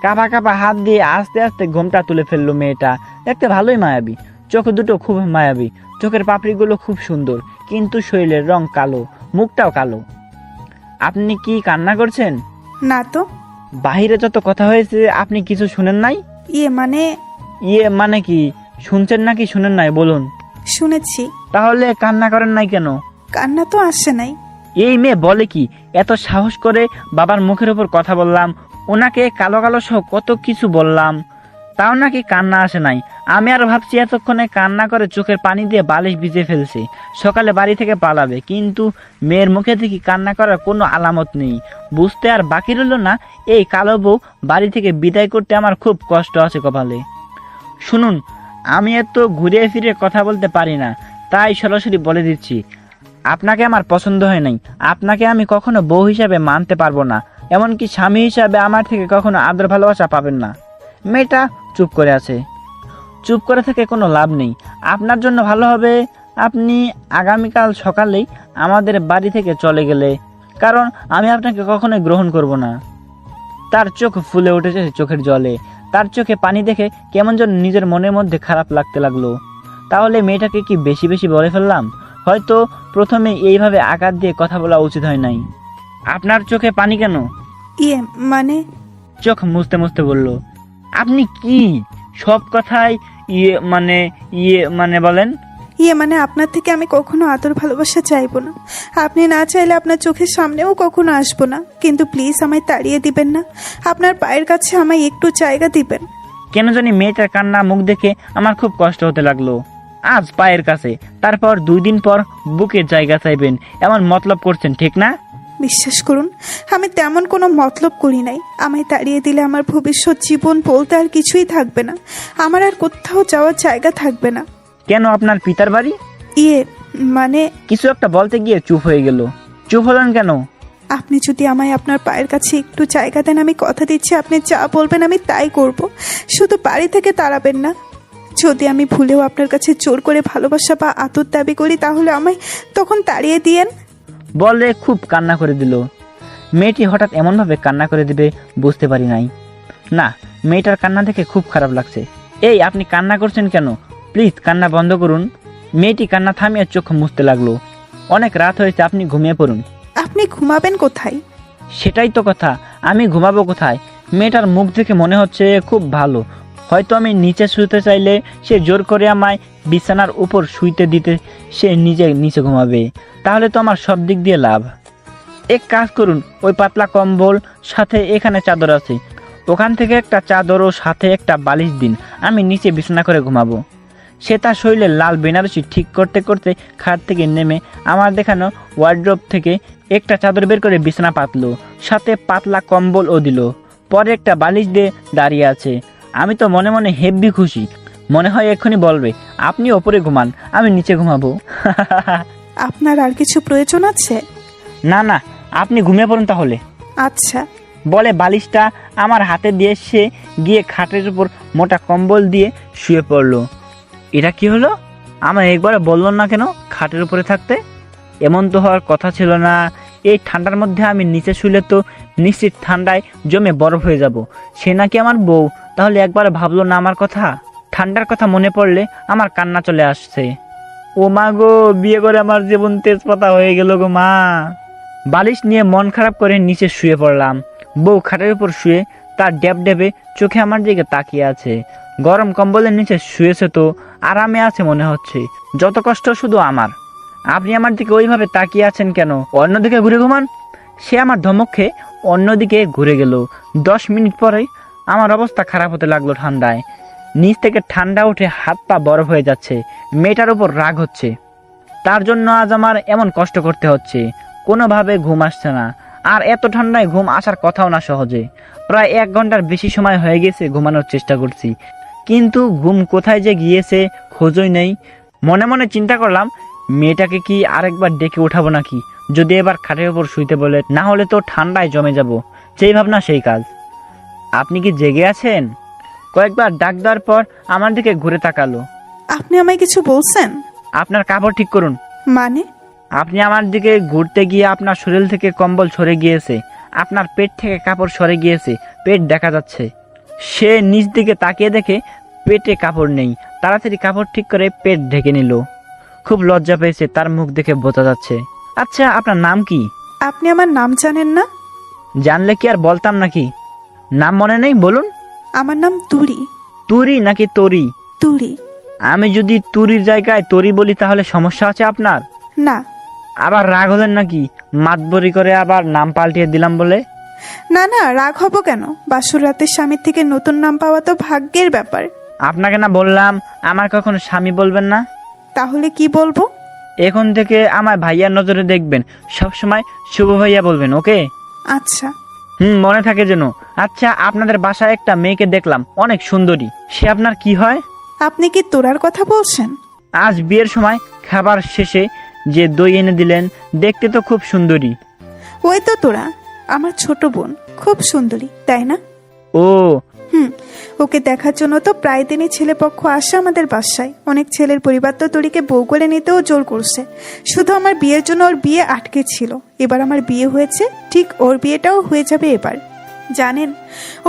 কাঁপা কাঁপা হাত দিয়ে আস্তে আস্তে ঘুমটা তুলে ফেললো মেয়েটা। দেখতে ভালোই মায়াবী, চোখ দুটো খুব মায়াবী, চোখের পাপড়িগুলো খুব সুন্দর, কিন্তু শরীরের রং কালো, মুখটাও কালো। আপনি কি কান্না করছেন? না তো। বাহিরে যত কথা হয়েছে আপনি কিছু শুনেন নাই? ইয়ে মানে কি? শুনছেন নাকি শুনেন নাই বলুন? শুনেছি। তাহলে কান্না করেন নাই কেন? কান্না তো আসে নাই। এই মেয়ে বলে কি? এত সাহস করে বাবার মুখের উপর কথা বললাম, ওনাকে কালো কালো সহ কত কিছু বললাম, তাও নাকি কান্না আসে নাই। আমি আর ভাবছি এতক্ষণে কান্না করে চোখের পানি দিয়ে বালিশ ভিজে ফেলছে, সকালে বাড়ি থেকে পালাবে, কিন্তু মেয়ের মুখে দেখি কান্না করার কোনো আলামত নেই। বুঝতে আর বাকি রইল না, এই কালো বউ বাড়ি থেকে বিদায় করতে আমার খুব কষ্ট আছে কপালে। শুনুন, আমি এত ঘুরে ফিরে কথা বলতে পারি না, তাই সরাসরি বলে দিচ্ছি, আপনাকে আমার পছন্দ হয় নাই। আপনাকে আমি কখনো বউ হিসাবে মানতে পারবো না, এমনকি স্বামী হিসাবে আমার থেকে কখনো আদর ভালোবাসা পাবেন না। মেয়েটা চুপ করে আছে। চুপ করে থেকে কোনো লাভ নেই। আপনার জন্য ভালো হবে আপনি আগামীকাল সকালেই আমাদের বাড়ি থেকে চলে গেলে, কারণ আমি আপনাকে কখনোই গ্রহণ করব না। তার চোখ ফুলে উঠেছে চোখের জলে। তার চোখে পানি দেখে কেমন যেন নিজের মনের মধ্যে খারাপ লাগতে লাগলো। তাহলে মেয়েটাকে কি বেশি বেশি বলে ফেললাম? হয়তো প্রথমে এইভাবে আঘাত দিয়ে কথা বলা উচিত হয় নাই। আপনার চোখে পানি কেন? চোখ মুছতে মুছতে বলল, আপনি কি সব কথাই বলেন? আপনার থেকে আমি কখনো আদর ভালোবাসা চাইবো না। আপনি না চাইলে আপনার চোখের সামনেও কখনো আসবো না, কিন্তু প্লিজ আমায় তাড়িয়ে দিবেন না। আপনার পায়ের কাছে আমায় একটু জায়গা দিবেন। কেন জানি মেয়েটার কান্না মুখ দেখে আমার খুব কষ্ট হতে লাগলো। আজ পায়ের কাছে, তারপর 2 দিন পর বুকের জায়গা চাইবেন, এমন মতলব করছেন, ঠিক না? বিশ্বাস করুন, আমি তেমন কোনো মতলব করি নাই। আমায় তাড়িয়ে দিলে আমার ভবিষ্যৎ জীবন বলতে আর কিছুই থাকবে না। আমার আর কোথাও যাওয়ার জায়গা থাকবে না। কেন, আপনার পিতার বাড়ি? কিছু একটা বলতে গিয়ে চুপ হয়ে গেল। চুপ হলেন কেন? আপনি যদি আমায় আপনার পায়ের কাছে একটু জায়গা দেন, আমি কথা দিচ্ছি আপনি যা বলবেন আমি তাই করব। শুধু বাড়ি থেকে তাড়াবেন না। যদি আমি ভুলেও আপনার কাছে জোর করে ভালোবাসা বা আদর দাবি করি, তাহলে আমায় তখন তাড়িয়ে দিয়েন। বলে খুব কান্না করে দিল। মেয়েটি হঠাৎ এমনভাবে কান্না করে দিবে বুঝতে পারি নাই। না, মেয়েটার কান্না দেখে খুব খারাপ লাগছে। এই, আপনি কান্না করছেন কেন? প্লিজ কান্না বন্ধ করুন। মেয়েটি কান্না থামিয়ে চোখ মুছতে লাগলো। অনেক রাত হয়েছে, আপনি ঘুমিয়ে পড়ুন। আপনি ঘুমাবেন কোথায়? সেটাই তো কথা, আমি ঘুমাবো কোথায়? মেয়েটার মুখ দেখে মনে হচ্ছে খুব ভালো। হয়তো আমি নিচে শুতে চাইলে সে জোর করে আমায় বিছানার উপর শুইতে দিতে সে নিজে নিচে ঘুমাবে। তাহলে তো আমার সব দিক দিয়ে লাভ। এক কাজ করুন, ওই পাতলা কম্বল সাথে এখানে চাদর আছে, ওখান থেকে একটা চাদর ও সাথে একটা বালিশ দিন, আমি নিচে বিছানা করে ঘুমাবো। সে তার শরীরে লাল বেনারসি ঠিক করতে করতে খাট থেকে নেমে আমার দেখানো ওয়ার্ড্রোব থেকে একটা চাদর বের করে বিছানা পাতলো, সাথে পাতলা কম্বলও দিল। পরে একটা বালিশ দিয়ে দাঁড়িয়ে আছে। আমি তো মনে মনে হেব্বি খুশি। মনে হয় এক্ষুনি বলবে, আপনি ওপরে ঘুমান, আমি নিচে ঘুমাবো। আপনার আর কিছু প্রয়োজন আছে? না না, আপনি ঘুমিয়ে পড়ুন তাহলে। আচ্ছা। বলে বালিশটা আমার হাতে দিয়ে সে গিয়ে খাটের উপর মোটা কম্বল দিয়ে শুয়ে পড়লো। এটা কি হলো? আমার একবার বললো না কেন খাটের উপরে থাকতে? এমন তো হওয়ার কথা ছিল না। এই ঠান্ডার মধ্যে আমি নিচে শুলে তো নিশ্চিত ঠান্ডায় জমে বরফ হয়ে যাব। সে নাকি আমার বউ, তাহলে একবার ভাবলো না আমার কথা? ঠান্ডার কথা মনে পড়লে আমার কান্না চলে আসছে। ও মা গো, বিয়ে করে আমার জীবন তেজপাতা হয়ে গেল গো মা। বালিশ নিয়ে মন খারাপ করে নিচে শুয়ে পড়লাম। বউ খাটের উপর শুয়ে তার ড্যাব ড্যাবে চোখে আমার দিকে তাকিয়ে আছে। গরম কম্বলের নিচে শুয়েছে তো আরামে আছে মনে হচ্ছে। যত কষ্ট শুধু আমার। আপনি আমার দিকে ওইভাবে তাকিয়ে আছেন কেন? অন্যদিকে ঘুরে ঘুমান। সে আমার ধমক খেয়ে অন্যদিকে ঘুরে গেল। 10 মিনিট পরেই আমার অবস্থা খারাপ হতে লাগলো ঠান্ডায়। নিচ থেকে ঠান্ডা উঠে হাত পা বরফ হয়ে যাচ্ছে। মেয়েটার উপর রাগ হচ্ছে, তার জন্য আজ আমার এমন কষ্ট করতে হচ্ছে। কোনোভাবে ঘুম আসছে না। আর এত ঠান্ডায় ঘুম আসার কথাও না সহজে। প্রায় 1 ঘন্টার বেশি সময় হয়ে গেছে ঘুমানোর চেষ্টা করছি, কিন্তু ঘুম কোথায় যে গিয়েছে খোঁজই নেই। মনে মনে চিন্তা করলাম, মেয়েটাকে কি আরেকবার ডেকে উঠাবো নাকি, যদি এবার খাটের ওপর শুইতে বলে, না হলে তো ঠান্ডায় জমে যাব। যেই ভাবনা সেই কাজ। আপনি কি জেগে আছেন? কয়েকবার ডাক দেওয়ার পর আমার দিকে ঘুরে তাকালো। আপনি আমায় কিছু বলছেন? আপনার কাপড় ঠিক করুন। মানে? আপনি আমার দিকে ঘুরতে গিয়ে আপনার শরীর থেকে কম্বল সরে গিয়েছে, আপনার পেট থেকে কাপড় সরে গিয়েছে, পেট দেখা যাচ্ছে। সে নিচ দিকে তাকিয়ে দেখে পেটে কাপড় নেই, তাড়াতাড়ি কাপড় ঠিক করে পেট ঢেকে নিল। খুব লজ্জা পেয়েছে, তার মুখ দেখে বোঝা যাচ্ছে। আচ্ছা, আপনার নাম কি? আপনি আমার নাম জানেন না? জানলে কি আর বলতাম নাকি? নাম মনে নেই, বলুন। আমার নাম তুরি। তুরি নাকি তরি? তুরি। আমি যদি তুরির জায়গায় তরি বলি তাহলে সমস্যা আছে আপনার? না। আবার রাগ হলেন নাকি? মাতবরি করে আবার নাম পাল্টিয়ে দিলাম বলে? না না, রাগ হব কেন? বাসর রাতে স্বামীর থেকে নতুন নাম পাওয়া তো ভাগ্যের ব্যাপার। আপনাকে না বললাম আমার কখনো স্বামী বলবেন না? তাহলে কি বলবো? এখন থেকে আমার ভাইয়ার নজরে দেখবেন, সবসময় শুভ ভাইয়া বলবেন, ওকে? আচ্ছা। মনে থাকে যেন। আচ্ছা, আপনাদের বাসায় একটা মেয়েকে দেখলাম, অনেক সুন্দরী। সে আপনার কি হয়? আপনি কি তোরার কথা বলছেন? আজ বিয়ের সময় খাবার শেষে যে দই এনে দিলেন, দেখতে তো খুব সুন্দরী। ওই তো তোরা, আমার ছোট বোন, খুব সুন্দরী, তাই না? ও, ওকে দেখার জন্য তো প্রায় দিনই ছেলেপক্ষ আসে আমাদের বাসায়। অনেক ছেলের পরিবার তো তরিকে বউ করে নিতেও জোর করছে। শুধু আমার বিয়ের জন্য ওর বিয়ে আটকে ছিল। এবার আমার বিয়ে হয়েছে, ঠিক ওর বিয়েটাও হয়ে যাবে এবার। জানেন,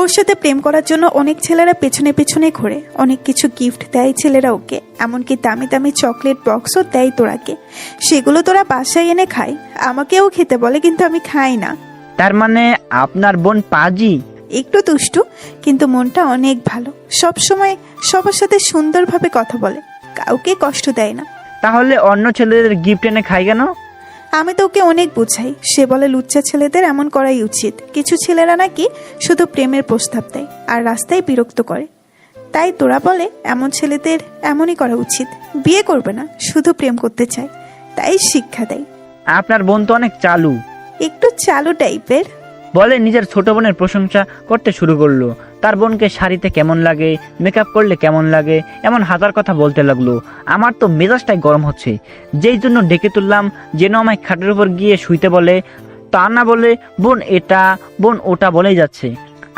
ওর সাথে প্রেম করার জন্য অনেক ছেলেরা পেছনে পেছনে ঘোরে, অনেক কিছু গিফট দেয় ছেলেরা ওকে, এমনকি দামি দামি চকলেট বক্সও দেয় তোরাকে। সেগুলো তোরা বাসায় এনে খায়, আমাকেও খেতে বলে, কিন্তু আমি খাই না। তার মানে আপনার বোন পাজি? একটু দুষ্টু, কিন্তু মনটা অনেক ভালো। সব সময় সবার সাথে সুন্দরভাবে কথা বলে, কাউকে কষ্ট দেয় না। তাহলে অন্য ছেলেদের গিফট এনে খাই কেন? আমি তো ওকে অনেক বুঝাই, সে বলে লুচ্চা ছেলেদের এমন করাই উচিত। কিছু ছেলেরা নাকি শুধু প্রেমের প্রস্তাব দেয় আর রাস্তায় বিরক্ত করে, তাই তোরা বলে এমন ছেলেদের এমনই করা উচিত। বিয়ে করবে না, শুধু প্রেম করতে চায়, তাই শিক্ষা দেয়। আপনার বোন তো অনেক চালু। একটু চালু টাইপের। বলে নিজের ছোট বোনের প্রশংসা করতে শুরু করলো। তার বোনকে শাড়িতে কেমন লাগে, মেকআপ করলে কেমন লাগে, এমন হাজার কথা বলতে লাগলো। আমার তো মেজাজটাই গরম হচ্ছে। যেই জন্য ডেকে তুললাম যেন আমায় খাটের উপর গিয়ে শুইতে বলে, তা না বলে বোন এটা বোন ওটা বলেই যাচ্ছে।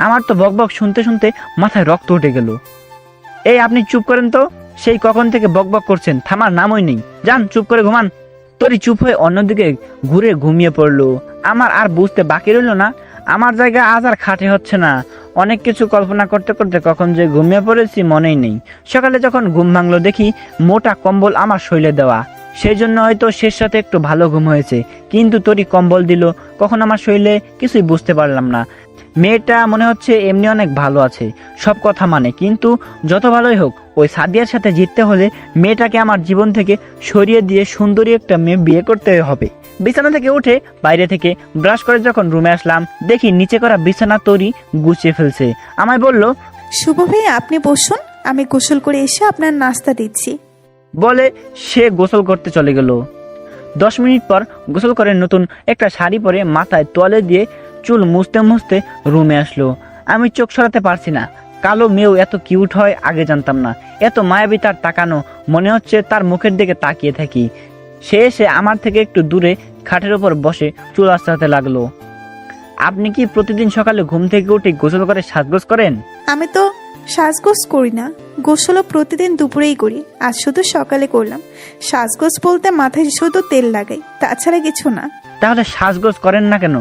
আমার তো বকবক শুনতে শুনতে মাথায় রক্ত উঠে গেল। এই আপনি চুপ করেন তো, সেই কখন থেকে বকবক করছেন, থামার নামই নেই। যান, চুপ করে ঘুমান। তরি চুপ হয়ে অন্যদিকে ঘুরে ঘুমিয়ে পড়লো। আমার আর বুঝতে বাকি রইল না, আমার জায়গায় আজ আর খাটে হচ্ছে না। অনেক কিছু কল্পনা করতে করতে কখন যে ঘুমিয়ে পড়েছি মনেই নেই। সকালে যখন ঘুম ভাঙলো দেখি মোটা কম্বল আমার শরীরে দেওয়া। সেই জন্য হয়তো শেষ রাতে একটু ভালো ঘুম হয়েছে, কিন্তু তরি কম্বল দিল কখন আমার শরীরে কিছুই বুঝতে পারলাম না। মেয়েটা মনে হচ্ছে এমনি অনেক ভালো আছে, সব কথা মানে, কিন্তু যত ভালোই হোক ওই সাদিয়ার সাথে জিততে হলে মেয়েটাকে আমার জীবন থেকে সরিয়ে দিয়ে সুন্দরী একটা মেয়ে বিয়ে করতে হবে। বিছানা থেকে উঠে বাইরে থেকে ব্রাশ করে যখন রুমে আসলাম দেখি নিচে করা বিছানা তরি গুছিয়ে ফেলছে। আমায় বলল, শুভ ভাই আপনি বসুন, আমি গোসল করে এসে আপনার নাস্তা দিচ্ছি। বলে সে গোসল করতে চলে গেল। 10 মিনিট পর গোসল করে নতুন একটা শাড়ি পরে মাথায় তোয়ালে দিয়ে চুল মুছতে মুছতে রুমে আসলো। আমি চোখ সরাতে পারছি না। কালো মেয়েও এত কিউট হয় আগে জানতাম না। এত মায়াবী তার তাকানো, মনে হচ্ছে তার মুখের দিকে তাকিয়ে থাকি। সে এসে আমার থেকে একটু দূরে খাটের উপর বসে চুল আঁচড়াতে লাগলো। আপনি কি প্রতিদিন সকালে ঘুম থেকে উঠে গোসল করে সাজগোজ করেন? আমি তো সাজগোজ করি না, গোসলও প্রতিদিন দুপুরেই করি, আজ শুধু সকালে করলাম। সাজগোজ বলতে মাথায় শুধু তেল লাগাই, তাছাড়া কিছু না। তাহলে সাজগোজ করেন না কেন?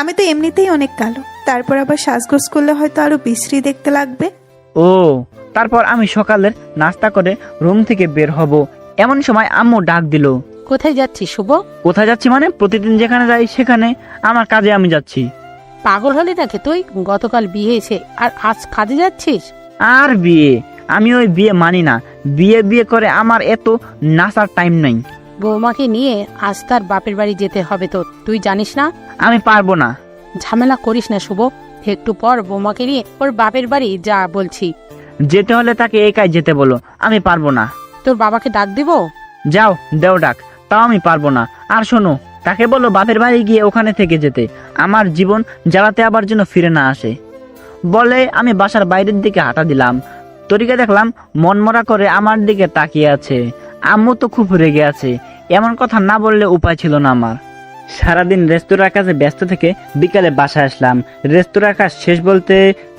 আমি তো এমনিতেই অনেক কালো, তারপর আবার সাজগোজ করলে হয়তো আরো বিশ্রী দেখতে লাগবে। ও, তারপর আমি সকালের নাস্তা করে রুম থেকে বের হব, এমন সময় আম্মু ডাক দিল। কোথায় যাচ্ছিস শুভ? কোথায় যাচ্ছি মানে? প্রতিদিন যেখানে যাই সেখানে, আমার কাজে আমি যাচ্ছি। পাগল হলি নাকি তুই? গতকাল বিয়ে হয়েছে আর আজ কাজে যাচ্ছিস? আর বিয়ে? আমি ওই বিয়ে মানি না। বিয়ে বিয়ে করে আমার এত নাচার টাইম নাই। বৌমাকে নিয়ে আজ তার বাপের বাড়ি যেতে হবে তো, তুই জানিস না? আমি পারবো না। ঝামেলা করিস না শুভ, একটু পর বৌমাকে নিয়ে ওর বাপের বাড়ি যা বলছি। যেতে হলে তাকে একাই যেতে বলো, আমি পারবো না। তোর বাবাকে ডাক দিব? যাও, দেও ডাক, তাও আমি পারবো না। আর শোনো, তাকে বলো বাপের বাড়ি গিয়ে ওখানে থেকে যেতে, আমার জীবন জ্বালাতে আবার যেন ফিরে না আসে। বলে আমি বাসার বাইরের দিকে হাঁটা দিলাম। তরিকে দেখলাম মনমরা করে আমার দিকে তাকিয়ে আছে। আম্মু তো খুব রেগে আছে। এমন কথা না বললে উপায় ছিল না আমার। সারাদিন রেস্তোরাঁর কাছে ব্যস্ত থেকে বিকালে বাসায় আসলাম। রেস্তোরাঁর কাজ শেষ বলতে,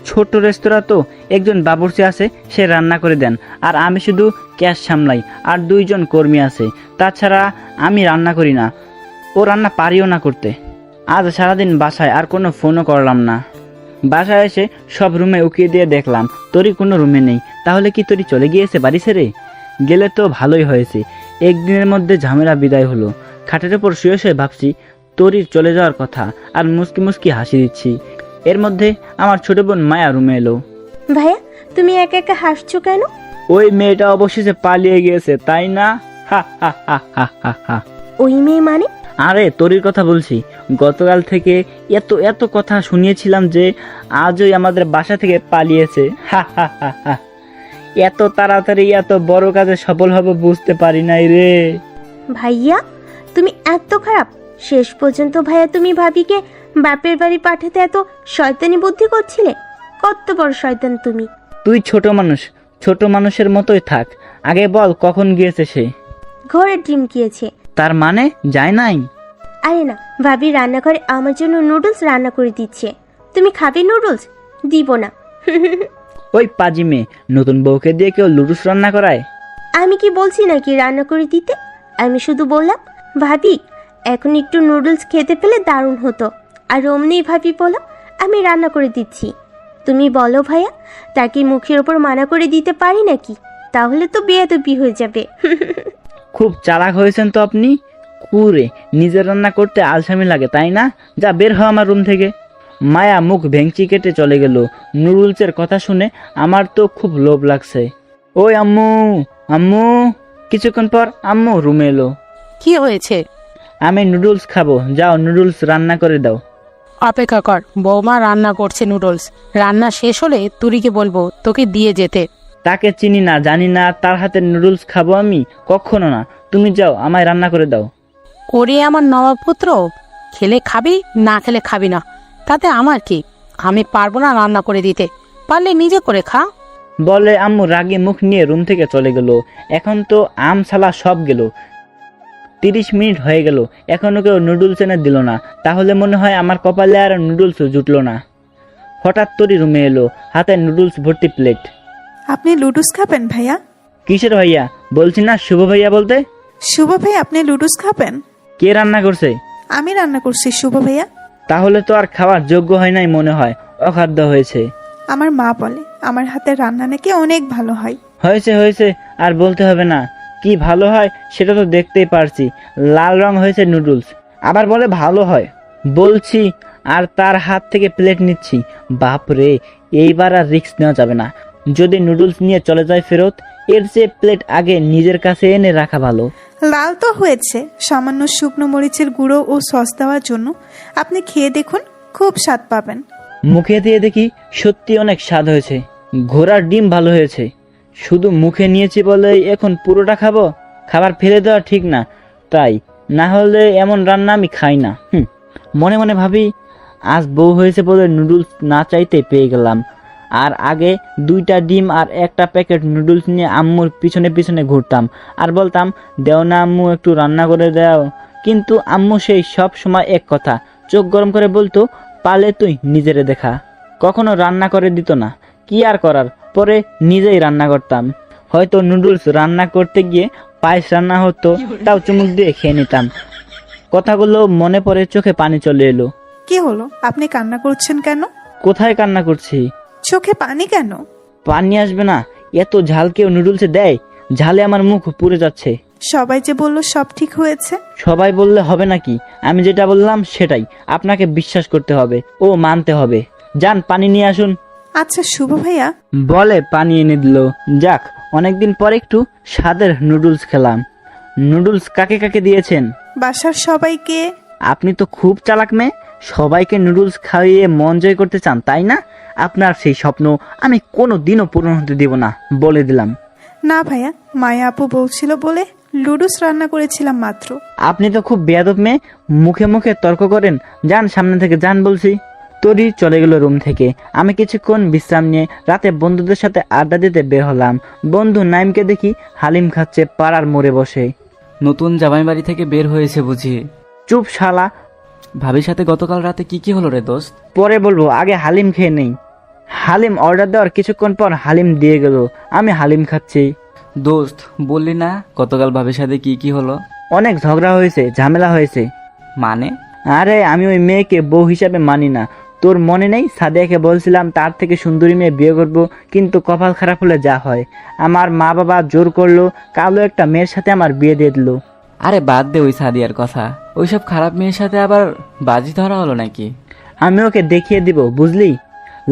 ছোট রেস্তোরাঁ তো, একজন বাবুর্চি আছে, সে রান্না করে দেন, আর আমি শুধু ক্যাশ সামলাই, আর 2 জন কর্মী আছে। তাছাড়া আমি রান্না করি না, ও রান্না পারিও না করতে। আজ সারাদিন বাসায় আর কোনো ফোনও করলাম না। বাসায় এসে সব রুমে উকিয়ে দিয়ে দেখলাম তোরই কোনো রুমে নেই। তাহলে কি তোরই চলে গিয়েছে বাড়ি ছেড়ে? গেলে তো ভালোই হয়েছে, একদিনের মধ্যে ঝামেলা বিদায় হলো। খাটের উপর শুয়ে শুয়ে ভাবছি তোরই চলে যাওয়ার কথা, আর মুস্কি মুস্কি হাসি দিচ্ছি। এর মধ্যে আমার ছোট বোন মায়া রুমে এলো। ভাইয়া, তুমি একা একা হাসছো কেন? ওই মেয়েটা অবশেষে পালিয়ে গিয়েছে, তাই না? হা হা হা হা হা হা। ওই মেয়ে মানে? আরে তোরই কথা বলছি। গতকাল থেকে এত এত কথা শুনিয়েছিলাম যে আজই আমাদের বাসা থেকে পালিয়েছে। হা হা হা হা। এত তাড়াতাড়ি এত বড় কাজে সফল হবে বুঝতে পারি নাই রে। ভাইয়া, তুমি এত খারাপ? শেষ পর্যন্ত ভাইয়া তুমি ভাবিকে বাপের বাড়ি পাঠাতে এত শয়তানি বুদ্ধি করছিলে? কত বড় শয়তান তুমি! তুই ছোট মানুষ, ছোট মানুষের মতোই থাক। আগে বল কখন গিয়েছে সে? ঘরে ডিম গিয়েছে। তার মানে যায় নাই? আরে না, ভাবি রান্নাঘরে আমার জন্য নুডলস রান্না করে দিচ্ছে। তুমি খাবে নুডলস? দিব না। ওই পাজি মেয়ে, নতুন বউকে দিয়ে কেউ লুডুস রান্না করায়? আমি কি বলছি নাকি রান্না করে দিতে? আমি শুধু বললাম ভাবি এখন একটু নুডলস খেতে পেলে দারুণ হতো, আর অমনি ভাবি বলো আমি রান্না করে দিচ্ছি। তুমি বলো ভাইয়া, তাকে মুখের ওপর মানা করে দিতে পারি নাকি? তাহলে তো বেয়াদবি হয়ে যাবে। খুব চালাক হয়েছেন তো আপনি। কুরে নিজের রান্না করতে আলসামি লাগে তাই না? যা বের হ আমার রুম থেকে। মায়া মুখ ভেঙচি কেটে চলে গেল। নুডলসের কথা শুনে আমার তো খুব লোভ লাগছে। ওই আম্মু, আম্মু। কিছুক্ষণ পর আম্মু রুমে এলো। কি হয়েছে? আমি নুডলস খাবো, যাও নুডলস রান্না করে দাও। অপেক্ষা কর, বৌমা রান্না করছে নুডলস। রান্না শেষ হলে তুরিকে বলবো তোকে দিয়ে যেতে। তাকে চিনি না, জানি না, তার হাতের নুডলস খাবো আমি? কখনো না। তুমি যাও, আমায় রান্না করে দাও। ওরে আমার নবাবপুত্র, খেলে খাবি, না খেলে খাবি না, তাতে আমার কি? আমি পারবো না রান্না করে দিতে, পারলে নিজে করে খা। বলে আম্মু রাগে মুখ নিয়ে রুম থেকে চলে গেল। এখন তো আম সালা সব গেল। 30 মিনিট হয়ে গেল, এখনো কেউ নুডলস এনে দিল না। তাহলে মনে হয় আমার কপালে আর নুডলস জুটলো না। হঠাৎ তোরই রুমে এলো, হাতে নুডলস ভর্তি প্লেট। আপনি লুডুস খাবেন ভাইয়া? কিসের ভাইয়া? বলছি না শুভ ভাইয়া বলতে। শুভ ভাই, আপনি লুডুস খাবেন? কে রান্না করছে? আমি রান্না করছি শুভ ভাইয়া। তাহলে তো আর খাওয়ার যোগ্য হয় নাই মনে হয়, অখাদ্য হয়েছে। আমার মা বলে আমার হাতের রান্না নাকি অনেক ভালো হয়। হয়েছে হয়েছে, আর বলতে হবে না। কি ভালো হয় সেটা তো দেখতেই পারছি, লাল রং হয়েছে নুডলস, আবার বলে ভালো হয়। বলছি আর তার হাত থেকে প্লেট নিচ্ছি। বাপরে, এইবার আর রিস্ক নেওয়া যাবে না। যদি নুডলস নিয়ে চলে যায় ফেরত, এর চেয়ে প্লেট আগে নিজের কাছে এনে রাখা ভালো। লাল তো হয়েছে সামান্য শুকনো মরিচের গুঁড়ো ও সস দেওয়ার জন্য। আপনি খেয়ে দেখুন, খুব স্বাদ পাবেন। মুখে দিয়ে দেখি সত্যি অনেক স্বাদ হয়েছে। ঘোড়ার ডিম ভালো হয়েছে। শুধু মুখে নিয়েছি বলে এখন পুরোটা খাবো? খাবার ফেলে দেওয়া ঠিক না, তাই না হলে এমন রান্না আমি খাই না। মনে মনে ভাবি আজ বউ হয়েছে বলে নুডলস না চাইতে পেয়ে গেলাম। আর আগে 2টা ডিম আর 1টা প্যাকেট নুডলস নিয়ে আম্মুর পিছনে পিছনে ঘুরতাম আর বলতাম দেও না আম্মু, একটু রান্না করে দাও। কিন্তু আম্মু সেই সব সময় এক কথা, চোখ গরম করে বলতো পালে তুই নিজেরে দেখা। কখনো রান্না করে দিত না। কি আর করার, পরে নিজেই রান্না করতাম। হয়তো নুডলস রান্না করতে গিয়ে পায়েস রান্না হতো, তাও চুমুক দিয়ে খেয়ে নিতাম। কথাগুলো মনে পড়ে চোখে পানি চলে এলো। কি হলো, আপনি কান্না করছেন কেন? কোথায় কান্না করছি? চোখে পানি কেন? পানি আসবে না? এত ঝাল কেউ নুডলসে দেয়? ঝালে আমার মুখ পুড়ে যাচ্ছে। সবাই যে বলল সব ঠিক হয়েছে। সবাই বললে হবে নাকি? আমি যেটা বললাম সেটাই আপনাকে বিশ্বাস করতে হবে ও মানতে হবে। যান পানি নিয়ে আসুন। আচ্ছা শুভ ভাইয়া। বলে পানি এনে দিল। যাক, অনেকদিন পর একটু স্বাদের নুডলস খেলাম। নুডলস কাকে কাকে দিয়েছেন? বাসার সবাইকে। আপনি তো খুব চালাক মেয়ে, সবাইকে নুডলস খাইয়ে মন জয় করতে চান তাই না? আপনার সেই স্বপ্ন আমি কোনো দিনও পূরণ হতে দিব না, বলে দিলাম। না ভাইয়া, মায়া আপু বলছিল বলে লুডুস রান্না করেছিলাম মাত্র। আপনি তো খুব বেয়াদব মেয়ে, মুখে মুখে তর্ক করেন। যান সামনে থেকে, যান বলছি। তরি চলে গেল রুম থেকে। আমি কিছুক্ষণ বিশ্রাম নিয়ে রাতে বন্ধুদের সাথে আড্ডা দিতে বের হলাম। বন্ধু নাইমকে দেখি হালিম খাচ্ছে পাড়ার মোড়ে বসে। নতুন জামাই বাড়ি থেকে বের হয়েছে বুঝি? চুপ শালা, ভাবির সাথে গতকাল রাতে কি হলো রে দোস্ত? পরে বলবো, আগে হালিম খেয়ে নেই। হালিম অর্ডার দেওয়ার কিছুক্ষণ পর হালিম দিয়ে গেল। আমি হালিম খাচ্ছি। দোস্ত বললি না গতকাল ভাবির সাথে কি হলো? অনেক ঝগড়া হয়েছে, ঝামেলা হয়েছে। মানে? আরে আমি ওই মেয়েকে বউ হিসাবে মানি না। তোর মনে নেই সাদিয়াকে বলছিলাম তার থেকে সুন্দরী মেয়ে বিয়ে করব, কিন্তু কপাল খারাপ হলে যা হয়। আমার মা বাবা জোর করলো, কালো একটা মেয়ের সাথে আমার বিয়ে দিয়ে দিল। আরে বাদ দে ওই সাদিয়ার কথা। ওইসব খারাপ মেয়ের সাথে আবার বাজি ধরা হলো নাকি? আমি ওকে দেখিয়ে দিব, বুঝলি?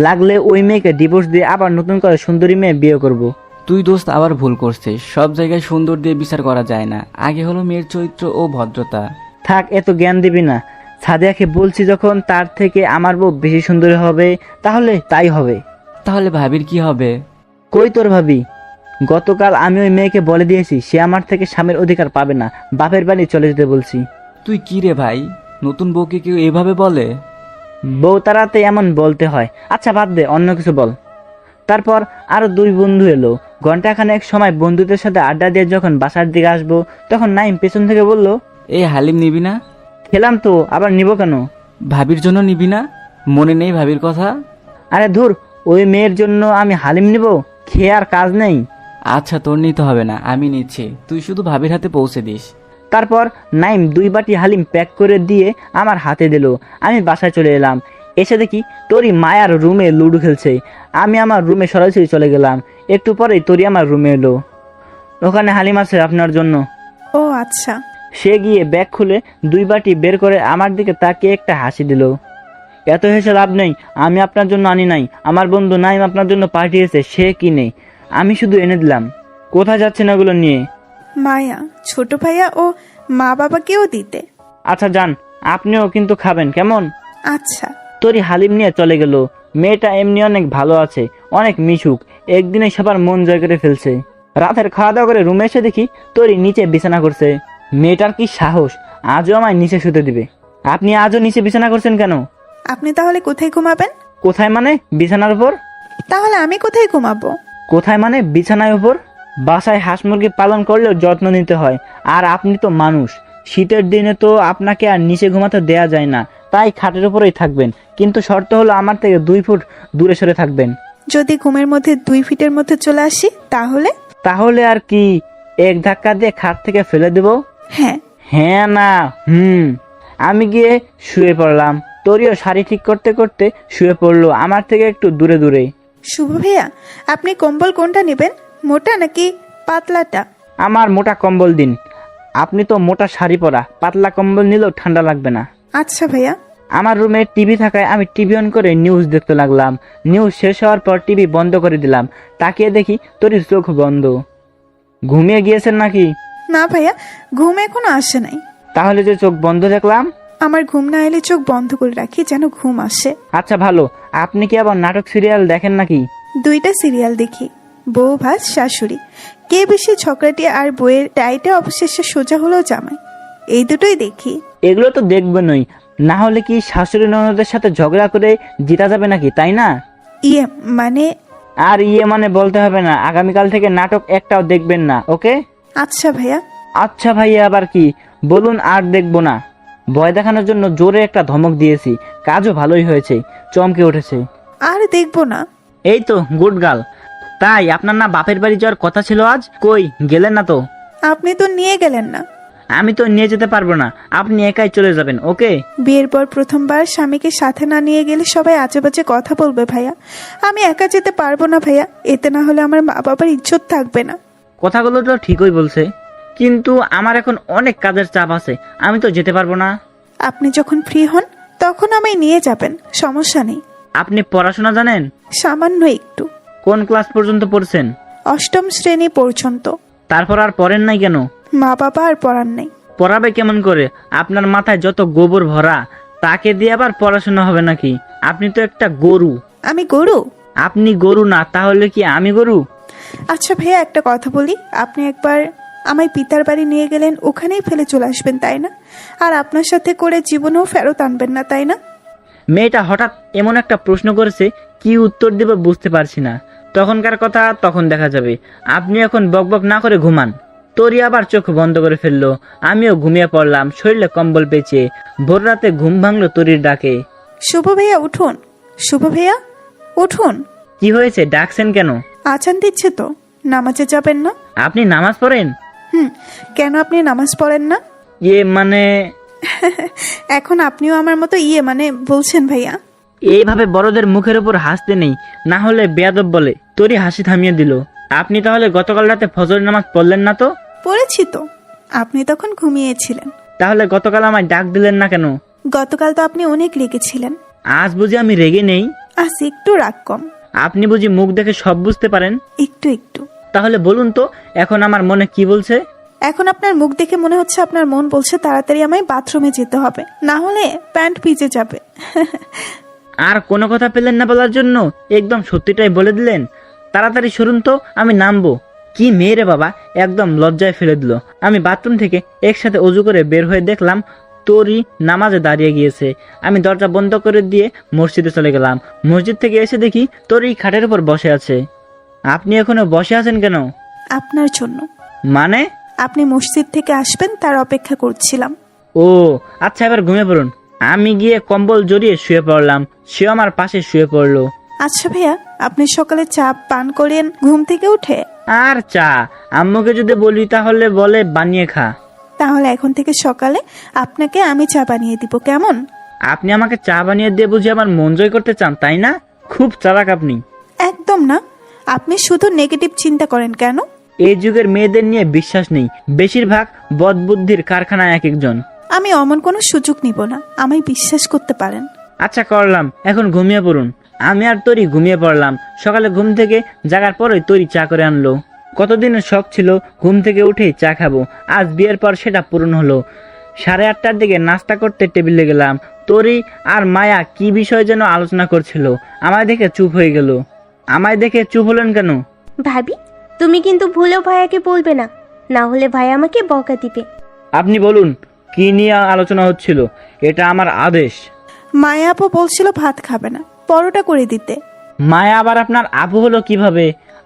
লাগলে ওই মেয়েকে ডিভোর্স দিয়ে আবার নতুন করে সুন্দরী মেয়ে বিয়ে করব। তুই দোস্ত আবার ভুল করছিস। সব জায়গায় সুন্দর দিয়ে বিচার করা যায় না। আগে হলো মেয়ের চরিত্র ও ভদ্রতা। থাক, এত জ্ঞান দিবি না। সাদিয়াকে বলছি যখন তার থেকে আমার বউ বেশি সুন্দরী হবে, তাহলে তাই হবে। তাহলে ভাবির কি হবে? কই তোর ভাবি? গতকাল আমি ওই মেয়েকে বলে দিয়েছি সে আমার থেকে স্বামীর অধিকার পাবে না, বাপের বাড়ি চলে যেতে বলছি। তুই কি রে ভাই, নতুন বউকে কেউ এভাবে বলে? বউ তারাতে এমন বলতে হয়। আচ্ছা বাদ দে, অন্য কিছু বল। তারপর আরো 2 বন্ধু এলো। ঘন্টাখানেক সময় বন্ধুদের সাথে আড্ডা দিয়ে যখন বাসার দিকে আসবো, তখন নাইম পেছন থেকে বলল, এই হালিম নিবি না? খেলাম তো, আবার নিব কেন? ভাবির জন্য নিবি না? মনে নেই ভাবির কথা? আরে ধুর, ওই মেয়ের জন্য আমি হালিম নিব? খেয়ে আর কাজ নেই। আচ্ছা তোর নিতে হবে না, আমি নিচ্ছি। তুই শুধু ভাবির হাতে পৌঁছে দিস। তারপর নাইম 2 বাটি হালিম প্যাক করে দিয়ে আমার হাতে দিল। আমি বাসায় চলে এলাম। এসে দেখি তোরি মায়ার রুমে লুডো খেলছে। আমি আমার রুমে সরাসরি চলে গেলাম। একটু পরেই তোরি আমার রুমে এলো। ওখানে হালিম আছে আপনার জন্য। ও আচ্ছা। সে গিয়ে ব্যাগ খুলে 2 বাটি বের করে আমার দিকে তাকিয়ে একটা হাসি দিল। এত হেসে লাভ নেই, আমি আপনার জন্য আনি নাই। আমার বন্ধু নাইম আপনার জন্য পাঠিয়েছে, সে কিনে। আমি শুধু এনে দিলাম। কোথায় যাচ্ছেন এগুলো নিয়ে? মায়া, ছোট ভাইয়া ও মা বাবাকেও দিতে। আচ্ছা যান, আপনিও কিন্তু খাবেন কেমন? আচ্ছা। তোরই হালিম নিয়ে চলে গেল। মেয়েটা এমনি অনেক ভালো আছে, অনেক মিশুক। একদিনে সবার মন জয় করে ফেলছে। রাতের খাওয়া দাওয়া করে রুমে এসে দেখি তোরই নিচে বিছানা করছে। মেয়েটার কি সাহস, আজও আমায় নিচে শুতে দিবে। আপনি আজও নিচে বিছানা করছেন কেন? আপনি তাহলে কোথায় ঘুমাবেন? কোথায় মানে? বিছানার উপর। তাহলে আমি কোথায় ঘুমাবো? কোথায় মানে? বিছানার উপর। বাসায় হাঁস মুরগি পালন করলেও যত্ন নিতে হয়, আর আপনি তো মানুষ। শীতের দিনে তো আপনাকে আর নিচে ঘুমাতে দেয়া যায় না, তাই খাটের উপরেই থাকবেন। কিন্তু শর্ত হলো আমার থেকে 2 ফুট দূরে সরে থাকবেন। যদি ঘুমের মধ্যে 2 ফিটের মধ্যে চলে আসি তাহলে? তাহলে আর কি, এক ধাক্কা দিয়ে খাট থেকে ফেলে দেব। হ্যাঁ। হ্যাঁ না আমি গিয়ে শুয়ে পড়লাম। তোরিও শাড়ি ঠিক করতে করতে শুয়ে পড়লো আমার থেকে একটু দূরে দূরে। শুভ ভাইয়া, আপনি কম্বল কোনটা নেবেন, মোটা নাকি পাতলাটা? আমার মোটা কম্বল দিন। আপনি তো মোটা শাড়ি পরা, পাতলা কম্বল নিলেও ঠান্ডা লাগবে না। আচ্ছা ভাইয়া। আমার রুমে টিভি থাকায় আমি টিভি অন করে নিউজ দেখতে লাগলাম। নিউজ শেষ হওয়ার পর টিভি বন্ধ করে দিলাম। তাকিয়ে দেখি তোরির চোখ বন্ধ। ঘুমিয়ে গিয়েছেন নাকি? না ভাইয়া, ঘুম এখনো আসে নাই। তাহলে যে চোখ বন্ধ দেখলাম? আমার ঘুম না এলে চোখ বন্ধ করে রাখি যেন ঘুম আসে। আচ্ছা ভালো। আপনি কি আবার নাটক সিরিয়াল দেখেন নাকি? 2টা সিরিয়াল দেখি, বউ ভাত শাশুড়ি। কে বেশি ঝগড়াটি আর বইয়ের টাইটা অবশেষে সোজা হলো জামাই, এই দুটোই দেখি। এগুলো তো দেখবেনই, না হলে কি শাশুড়ি ননদের সাথে ঝগড়া করে জিতা যাবে নাকি, তাই না? ইয়ে মানে? আর ইয়ে মানে বলতে হবে না। আগামীকাল থেকে নাটক একটাও দেখবেন না, ওকে? আচ্ছা ভাইয়া। আচ্ছা ভাইয়া আবার কি বলুন? আর দেখবো না। ভয় দেখানোর জন্য জোরে একটা ধমক দিয়েছি, কাজও ভালোই হয়েছে, চমকে উঠেছে। আর দেখবো না। এই তো গুড গার্ল। তাই আপনার না বাপের বাড়ি যাওয়ার কথা ছিল আজ, কই গেলেন না তো? আপনি তো নিয়ে গেলেন না। আমি তো নিয়ে যেতে পারবো না, আপনি একাই চলে যাবেন, ওকে? বিয়ের পর প্রথমবার স্বামীকে সাথে না নিয়ে গেলে সবাই আজেবাজে কথা বলবে ভাইয়া। আমি একা যেতে পারবো না ভাইয়া, এতে না হলে আমার মা বাবার ইজ্জত থাকবে না। কথাগুলো তো ঠিকই বলছে, কিন্তু আমার এখন অনেক কাজের চাপ আছে, আমি তো যেতে পারবো না। আপনি যখন ফ্রি হন তখন আমায় নিয়ে যাবেন, সমস্যা নেই। আপনি পড়াশোনা জানেন? সামান্য একটু। কোন ক্লাস পর্যন্ত পড়ছেন? 8ম শ্রেণী পর্যন্ত। তারপর আর পড়েন নাই কেন? মা বাবা আর পড়ার নেই। পড়াবে কেমন করে? আপনার মাথায় যত গোবর ভরা, তাকে দিয়ে আবার পড়াশোনা হবে নাকি? আপনি তো একটা গরু। আমি গরু? আপনি গরু না, তাহলে কি আমি গরু? আচ্ছা ভাইয়া, একটা কথা বলি, আপনি একবার আমায় পিতার বাড়ি নিয়ে গেলেন, ওখানেই ফেলে চলে আসবেন তাই না? আর আপনার সাথে করে জীবনেও ফেরত আনবেন না তাই না? মেয়েটা হঠাৎ এমন একটা প্রশ্ন করেছে, কি উত্তর দেবে বুঝতে পারছি না। তখনকার কথা তখন দেখা যাবে। আপনি এখন বকবক না করে ঘুমান। তোরই আবার চোখ বন্ধ করে ফেললো। আমিও ঘুমিয়ে পড়লাম শরীরে কম্বল পেঁচিয়ে। ভোর রাতে ঘুম ভাঙলো তোরির ডাকে। শুভ ভাইয়া উঠুন, শুভ ভাইয়া উঠুন। কি হয়েছে, ডাকছেন কেন? আজান দিচ্ছে তো, নামাজে যাবেন না? আপনি নামাজ পড়েন? কেন আপনি নামাজ পড়েন না? মানে এখন আপনিও আমার মতো মানে বলছেন ভাইয়া? এইভাবে বড়দের মুখের উপর হাসতে নেই, না হলে বেয়াদব বলে। তোরই হাসি থামিয়ে দিল। আপনি তাহলে গতকাল রাতে ফজর নামাজ পড়লেন না তো? পড়েছি তো, আপনি তখন ঘুমিয়েছিলেন। তাহলে গতকাল আমায় ডাক দিলেন না কেন? গতকাল তো আপনি অনেক রেগেছিলেন। আজ বুঝি আমি রেগে নেই? আজ একটু রাগ কম। আপনি বুঝি মুখ দেখে সব বুঝতে পারেন? একটু একটু। তাহলে বলুন তো এখন আমার মনে কি বলছে? এখন আপনার মুখ দেখে মনে হচ্ছে আপনার মন বলছে তাড়াতাড়ি আমায় বাথরুমে যেতে হবে, না হলে প্যান্ট ভিজে যাবে। আর কোনো কথা পেলেন না বলার জন্য একদম সত্যিটাই বলে দিলেন। তাড়াতাড়ি সরুন তো, আমি নামবো। কি মেয়ে রে বাবা, একদম লজ্জায় ফেলে দিল। আমি বাথরুম থেকে একসাথে অজু করে বের হয়ে দেখলাম তোরই নামাজে দাঁড়িয়ে গিয়েছে। আমি দরজা বন্ধ করে দিয়ে মসজিদে চলে গেলাম। মসজিদ থেকে এসে দেখি তোরই খাটের উপর বসে আছে। আপনি এখনো বসে আছেন কেন? আপনার জন্য। মানে? আপনি মসজিদ থেকে আসবেন তার অপেক্ষা করছিলাম। ও আচ্ছা, এবার ঘুমিয়ে পড়ুন। আমি গিয়ে কম্বল জড়িয়ে শুয়ে পড়লাম। সে আমার পাশে শুয়ে পড়লো। আচ্ছা ভাইয়া, আপনি সকালে চা পান করেন ঘুম থেকে উঠে? আর চা আম্মুকে যদি বলি তাহলে বলে বানিয়ে খা। তাহলে এখন থেকে সকালে আপনাকে আমি চা বানিয়ে দিব, কেমন? আপনি আমাকে চা বানিয়ে দিয়ে বুঝি আমার মন জয় করতে চান, তাই না? খুব চালাক আপনি। একদম না, আপনি শুধু নেগেটিভ চিন্তা করেন কেন? এই যুগের মেয়েদের নিয়ে বিশ্বাস নেই, বেশিরভাগ বদবুদ্ধির কারখানায় এক একজন। আমি অমন কোনো সুযোগ নিব না, আমায় বিশ্বাস করতে পারেন। আচ্ছা করলাম, এখন ঘুমিয়ে পড়ুন। আমি আর তরি ঘুমিয়ে পড়লাম। সকালে ঘুম থেকে জাগার পরই তরি চা করে আনলো। কতদিনের শখ ছিল ঘুম থেকে উঠেই চা খাবো, আজ বিয়ের পর সেটা পূরণ হলো। 8:30টার দিকে নাস্তা করতে টেবিলে গেলাম। তরি আর মায়া কি বিষয় যেন আলোচনা করছিল। আমায় দেখে চুপ হয়ে গেল। আমায় দেখে চুপ হলেন কেন? ভাবি, তুমি কিন্তু ভুলেও ভাইয়াকে বলবে না, না হলে ভাই আমাকে বকা দিবে। আপনি বলুন কি নিয়ে আলোচনা হচ্ছিল, এটা আমার আদেশ। মায়া আপু বলছিল ভাত খাবে না, পরোটা করে দিতে। মায়া আবার আপনার আপু হলো কিভাবে?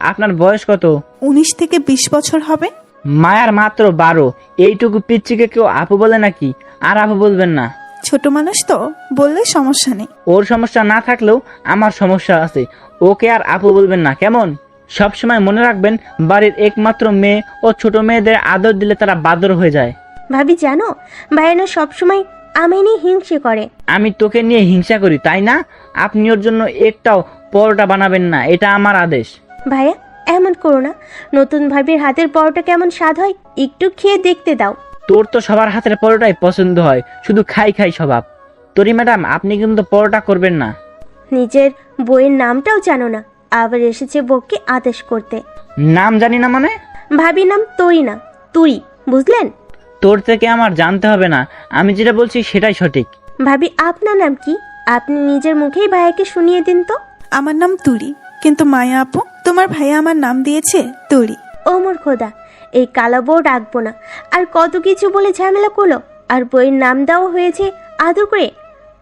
আপনার বয়স কত? 19 থেকে 20 বছর হবে। মায়ার মাত্র 12। এইটুকু পিচ্চিকে কেউ আপু বলে নাকি? আর আপু বলবেন না। ছোট মানুষ তো, বললে সমস্যা নেই। ওর সমস্যা না থাকলেও আমার সমস্যা আছে। ওকে আর আপু বলবেন না, কেমন? সবসময় মনে রাখবেন, বাড়ির একমাত্র মেয়ে ও ছোট মেয়েদের আদর দিলে তারা বাদর হয়ে যায়। ভাবি জানো, ভাইয়া না সবসময় আমি নিয়ে হিংসে করে। আমি তোকে নিয়ে হিংসা করি তাই না? আপনি ওর জন্য একটাও পরোটা বানাবেন না, এটা আমার আদেশ। ভাইয়া এমন করো না, নতুন ভাবির হাতের পরোটা কেমন স্বাদ হয় একটু খেয়ে দেখতে দাও। তোর তো সবার হাতের পরোটাই পছন্দ হয়, শুধু খাই খাই স্বভাব। তরি ম্যাডাম, আপনি কিন্তু পরোটা করবেন না। নিজের বইয়ের নামটাও জানো না, আবার এসেছে বউকে আদেশ করতে। নাম জানি না মানে? ভাবির নাম তরি না, তুই, বুঝলেন? তোর থেকে আমার জানতে হবে না, আমি যেটা বলছি সেটাই সঠিক। ভাবি আপনার নাম কি? আপনি নিজের মুখেই ভাইয়াকে শুনিয়ে দিন তো। আমার নাম তুরি, কিন্তু মায়া আপু তোমার ভাইয়া আমার নাম দিয়েছে তরি। ও মোর খোদা, এই কালা বউ রাখবো না। আর কত কিছু বলে ঝামেলা করলো, আর বইয়ের নাম দেওয়া হয়েছে আদর করে।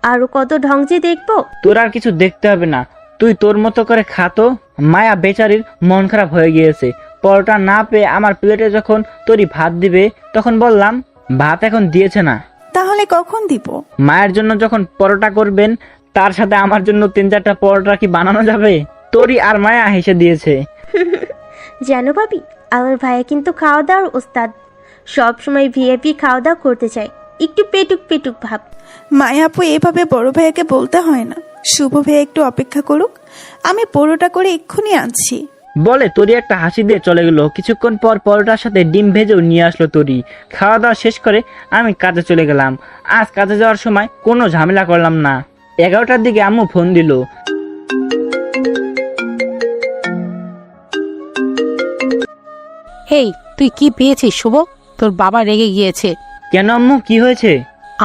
আরো কত ঢং যে দেখবো। তোর আর কিছু দেখতে হবে না, তুই তোর মতো করে খা তো। মায়া বেচারির মন খারাপ হয়ে গিয়েছে। পরোটা না পেয়ে আমার প্লেটে যখন তরি ভাত দিবে তখন বললাম, ভাত এখন দিয়েছে না। তাহলে কখন দিব? মায়ের জন্য যখন পরোটা করবেন তার সাথে আমার জন্য 3-4টা পরোটা কি বানানো যাবে? তরি আর মায়া হেসে দিয়েছে। জানো ভাবি, আমার ভাইয়া কিন্তু খাওয়া দাওয়ার ওস্তাদ। সব সময় ভিআইপি খাওয়া দাওয়া করতে চায়, একটু পেটুক পেটুক ভাব। মায়া আপু এভাবে বড় ভাইয়াকে বলতে হয় না। শুভ ভাইয়া একটু অপেক্ষা করুক, আমি পরোটা করে এক্ষুনি আনছি। বলে তরি একটা হাসি দিয়ে চলে গেল। কিছুক্ষণ পর পরোটার সাথে ডিম ভেজেও নিয়ে আসলো তরি। খাওয়া দাওয়া শেষ করে আমি কাজে চলে গেলাম। আজ কাজে যাওয়ার সময় কোনো ঝামেলা করলাম না। 11টার দিকে আম্মু ফোন দিল। এই তুই কি পেয়েছিস শুভ? তোর বাবা রেগে গিয়েছে। কেন আম্মু, কি হয়েছে?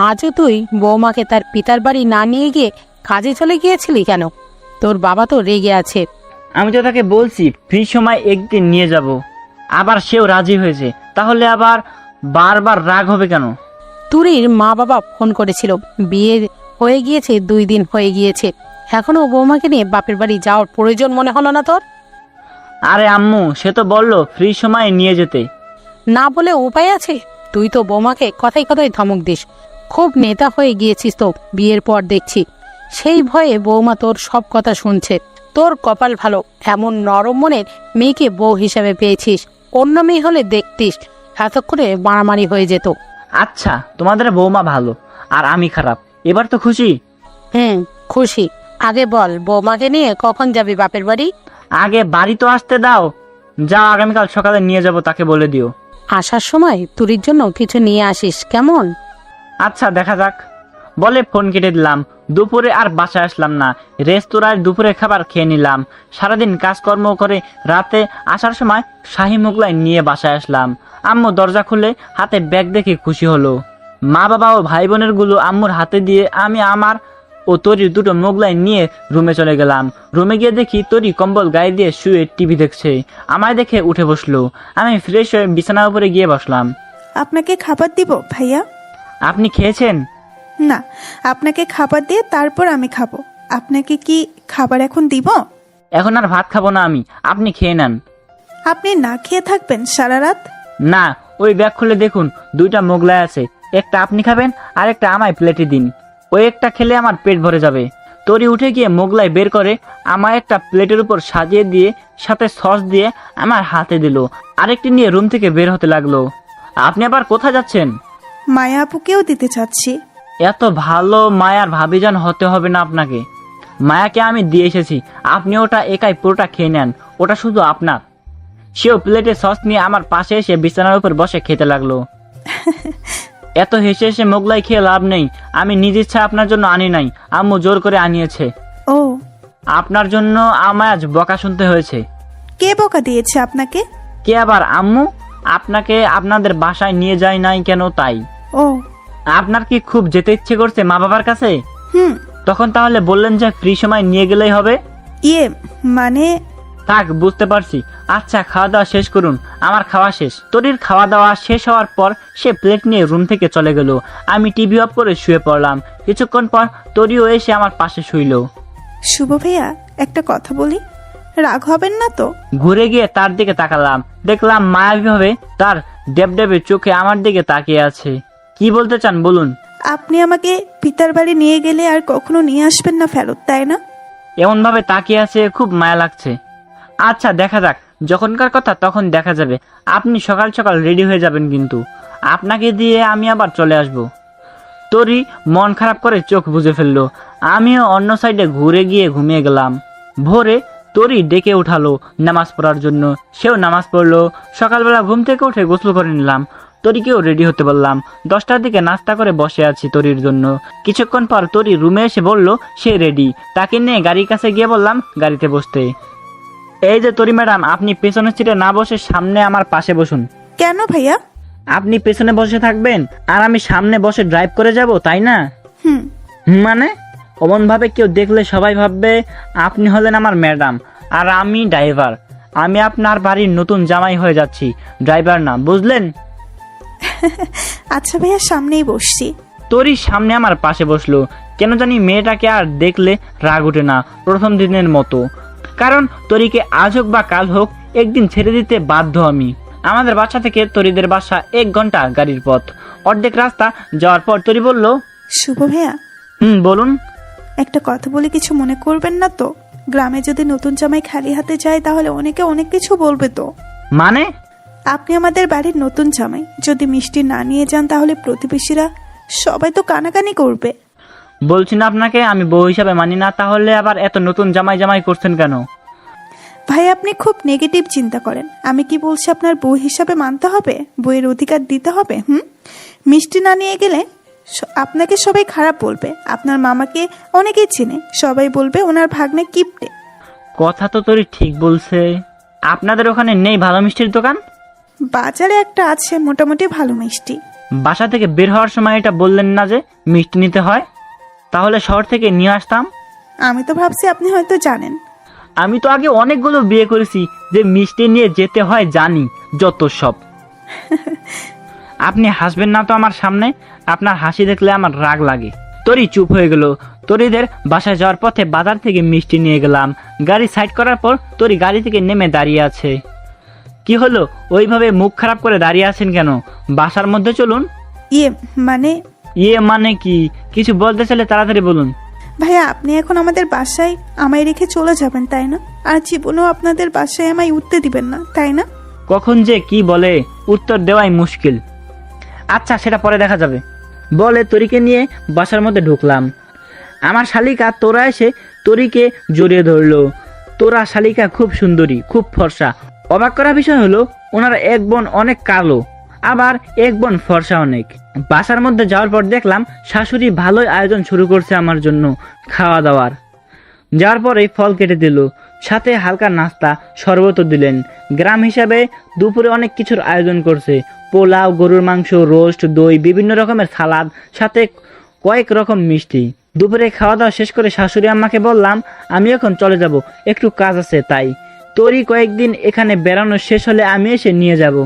আজও তুই বৌমাকে তার পিতার বাড়ি না নিয়ে গিয়ে কাজে চলে গিয়েছিলি কেন? তোর বাবা তো রেগে আছে। আমি তো তাকে বলছি ফ্রি সময় একদিন নিয়ে যাব, আবার সেও রাজি হয়েছে। তাহলে আবার বারবার রাগ হবে কেন? তুরির মা বাবা ফোন করেছিল, বিয়ে হয়ে গিয়েছে 2 দিন হয়ে গিয়েছে, এখনো বৌমাকে নিয়ে বাপের বাড়ি যাওয়ার প্রয়োজন মনে হলো না তোর? আরে আম্মু, সে তো বললো ফ্রি সময়ে নিয়ে যেতে। না বলে উপায় আছে? তুই তো বৌমাকে কথায় কথায় ধমক দিস। খুব নেতা হয়ে গিয়েছিস তো বিয়ের পর দেখছি। সেই ভয়ে বৌমা তোর সব কথা শুনছে। তোর কপাল ভালো, এমন নরম মনের মেয়েকে বউ হিসাবে পেয়েছিস। অন্য মেয়ে হলে দেখতিস এতক্ষণে মারামারি হয়ে যেত। আচ্ছা, তোমাদের বৌমা ভালো আর আমি খারাপ, এবার তো খুশি? খুশি। আগে বল, বৌমাকে নিয়ে কখন যাবি বাপের বাড়ি? আগে বাড়ি তো আসতে দাও। যাও, আগামীকাল সকালে নিয়ে যাব, তাকে বলে দিও। আসার সময় তুরির জন্য কিছু নিয়ে আসিস, কেমন? আচ্ছা, দেখা যাক। বলে ফোন কেটে দিলাম। দুপুরে আর বাসায় আসলাম না। রেস্তোরাঁয় দুপুরে খাবার খেয়ে নিলাম। সারাদিন কাজকর্ম করে রাতে আসার সময় শাহী মোগলাই নিয়ে বাসায় আসলাম। আম্মু দরজা খুলে হাতে ব্যাগ দেখে খুশি হলো। মা বাবা ও ভাই বোনের গুলো আম্মুর হাতে দিয়ে আমি আমার ও তরির 2টো মোগলাই নিয়ে রুমে চলে গেলাম। রুমে গিয়ে দেখি তরি কম্বল গায়ে দিয়ে শুয়ে টিভি দেখছে। আমায় দেখে উঠে বসলো। আমি ফ্রেশ হয়ে বিছানার উপরে গিয়ে বসলাম। আপনাকে খাবার দিব ভাইয়া? আপনি খেয়েছেন? না, আপনাকে খাবার দিয়ে তারপর আমি খাবো। আপনাকে কি খাবার এখন দিব? এখন আর ভাত খাবো না আমি, আপনি খেয়ে নেন। আপনি না খেয়ে থাকবেন সারা রাত? না, ওই ব্যাগ খুলে দেখুন 2টা মোগলাই আছে। একটা আপনি খাবেন আর একটা আমায় প্লেটে দিন। ওই একটা খেলে আমার পেট ভরে যাবে। তরি উঠে গিয়ে মোগলাই বের করে আমার একটা প্লেটের উপর সাজিয়ে দিয়ে সাথে সস দিয়ে আমার হাতে দিল। আরেকটি নিয়ে রুম থেকে বের হতে লাগলো। আপনি আবার কোথায় যাচ্ছেন? মায়া আপুকেও দিতে চাচ্ছি। এত ভালো মায়ার ভাবিজান হতে হবে না আপনাকে। মায়াকে আমি দিয়ে এসেছি, আপনি ওটা একাই পুরোটা খেয়ে নেন, ওটা শুধু আপনার। সেও প্লেটে সস নিয়ে আমার পাশে এসে বিছানার উপর বসে খেতে লাগলো। এত হেসে হেসে মোগলাই খেয়ে লাভ নেই, আমি নিজ ইচ্ছা আপনার জন্য আনি নাই, আম্মু জোর করে আনিয়েছে। ও, আপনার জন্য আমায় আজ বকা শুনতে হয়েছে। কে বকা দিয়েছে আপনাকে? কে আবার? আম্মু আপনাকে আপনাদের বাসায় নিয়ে যায় নাই কেন তাই। ও, আপনার কি খুব যেতে ইচ্ছে করছে মা বাবার কাছে? তখন তাহলে বললেন যে ফ্রি সময় নিয়ে গেলেই হবে। ইয়ে মানে থাক, বুঝতে পারছি। আচ্ছা, খাওয়া দাওয়া শেষ করুন। আমার খাওয়া শেষ। তরির খাওয়া দাওয়া শেষ হওয়ার পর সে প্লেট নিয়ে রুম থেকে চলে গেল। আমি টিভি অফ করে শুয়ে পড়লাম। কিছুক্ষণ পর তরিও এসে আমার পাশে শুইল। শুভ ভাইয়া, একটা কথা বলি, রাগ হবেন না তো? ঘুরে গিয়ে তার দিকে তাকালাম, দেখলাম মায়াবীভাবে তার ডেবডেবে চোখে আমার দিকে তাকিয়ে আছে। কি বলতে চান বলুন? আপনি আমাকে পিতার বাড়ি নিয়ে গেলে আর কখনো নিয়ে আসবেন না ফেরত, তাই না? এমন ভাবে তাকিয়ে আছে, খুব মায়া লাগছে। আচ্ছা, দেখা যাক, যখনকার কথা তখন দেখা যাবে। আপনি সকাল সকাল রেডি হয়ে যাবেন, কিন্তু আপনাকে দিয়ে আমি আবার চলে আসব। তরি মন খারাপ করে চোখ বুজে ফেললো। আমিও অন্য সাইডে ঘুরে গিয়ে ঘুমিয়ে গেলাম। ভোরে তরি ডেকে উঠালো নামাজ পড়ার জন্য। সেও নামাজ পড়লো। সকালবেলা ঘুম থেকে উঠে গোসল করে নিলাম। তরিকেও রেডি হতে বললাম। 10টার দিকে নাস্তা করে বসে আছি তরির জন্য। কিছুক্ষণ পর তরি রুমে এসে বলল সে রেডি। তাকে নিয়ে গাড়ির কাছে গিয়ে বললাম গাড়িতে বসতে। এই যে তরি ম্যাডাম, আপনি পেছনের সিটে না বসে সামনে আমার পাশে বসুন। কেন ভাইয়া? আপনি পেছনে বসে থাকবেন আর আমি সামনে বসে ড্রাইভ করে যাব, তাই না? মানে অমন ভাবে কেউ দেখলে সবাই ভাববে আপনি হলেন আমার ম্যাডাম আর আমি ড্রাইভার। আমি আপনার বাড়ির নতুন জামাই হয়ে যাচ্ছি, ড্রাইভার না, বুঝলেন? আচ্ছা ভাইয়া, সামনেই বসছি। তোরই সামনে আমার পাশে বসলো। কেন জানি মেয়েটাকে আর দেখলে রাগ ওঠে না প্রথম দিনের মতো। কারণ তরিকে আজ হোক বা কাল হোক একদিন ছেড়ে দিতে বাধ্য আমি। আমাদের বাসা থেকে তরিদের বাসা 1 ঘন্টা গাড়ির পথ। অর্ধেক রাস্তা যাওয়ার পর তরি বলল, শুভ ভাইয়া, বলুন। একটা কথা বলে কিছু মনে করবেন না তো? গ্রামে যদি নতুন জামাই খালি হাতে যায় তাহলে অনেকে অনেক কিছু বলবে তো। মানে? আপনি আমাদের বাড়ির নতুন জামাই, যদি মিষ্টি না নিয়ে যান তাহলে প্রতিবেশীরা সবাই তো কানাকানি করবে। বলছি না আপনাকে আমি বউ হিসাবে মানি না, তাহলে আবার এত নতুন জামাই জামাই করছেন কেন? ভাই, আপনি খুব নেগেটিভ চিন্তা করেন। আমি কি বলছি আপনার বউ হিসাবে মানতে হবে, বইয়ের অধিকার দিতে হবে? মিষ্টি না নিয়ে গেলে আপনাকে সবাই খারাপ বলবে। আপনার মামাকে অনেকেই চেনে, সবাই বলবে ওনার ভাগ্নে কিপটে। কথা তো তোরই ঠিক বলছে। আপনাদের ওখানে নেই ভালো মিষ্টির দোকান? বাজারে একটা আছে মোটামুটি ভালো মিষ্টি। বাসা থেকে বের হওয়ার সময় এটা বললেন না যে মিষ্টি নিতে হয়? তাহলে শহর থেকে নিয়ে আসতাম। আমি তো ভাবছি আপনি হয়তো জানেন। আমি তো আগে অনেকগুলো বিয়ে করেছি, যে মিষ্টি নিয়ে যেতে হয় জানি, যত সব। আপনি হাসবেন না তো আমার সামনে, আপনার হাসি দেখলে আমার রাগ লাগে। তরি চুপ হয়ে গেল। তরিদের বাসায় যাওয়ার পথে বাজার থেকে মিষ্টি নিয়ে গেলাম। গাড়ি সাইড করার পর তরি গাড়ি থেকে নেমে দাঁড়িয়ে আছে। কি হলো, ওইভাবে মুখ খারাপ করে দাঁড়িয়ে আছেন কেন? বাসার মধ্যে চলুন। মানে মানে কি? কিছু বলতে চাইলে তাড়াতাড়ি বলুন। ভাইয়া, আপনি এখন আমাদের বাসায় আমায় রেখে চলে যাবেন, তাই না? আর জীবনেও আপনাদের বাসায় আমায় উঠতে দিবেন না, তাই না? কখন যে কি বলে উত্তর দেওয়াই মুশকিল। আচ্ছা, সেটা পরে দেখা যাবে বলে তরিকে নিয়ে বাসার মধ্যে ঢুকলাম। আমার শালিকা তোরা এসে তরিকে জড়িয়ে ধরলো। তোরা শালিকা খুব সুন্দরী, খুব ফর্সা। অবাক করার বিষয় হলো ওনারা এক বোন অনেক কালো, আবার এক বোন ফর্সা অনেক। বাসার মধ্যে যাওয়ার পর দেখলাম শাশুড়ি ভালোই আয়োজন শুরু করছে আমার জন্য খাওয়া দাওয়ার। যাওয়ার পরে ফল কেটে দিল, সাথে হালকা নাস্তা শরবতও দিলেন। গ্রাম হিসাবে দুপুরে অনেক কিছুর আয়োজন করছে। পোলাও, গরুর মাংস, রোস্ট, দই, বিভিন্ন রকমের সালাদ, সাথে কয়েক রকম মিষ্টি। দুপুরে খাওয়া দাওয়া শেষ করে শাশুড়ি আম্মাকে বললাম আমি এখন চলে যাব, একটু কাজ আছে তাই। তরি কয়েকদিন এখানে বেড়ানো শেষ হলে আমি এসে নিয়ে যাব।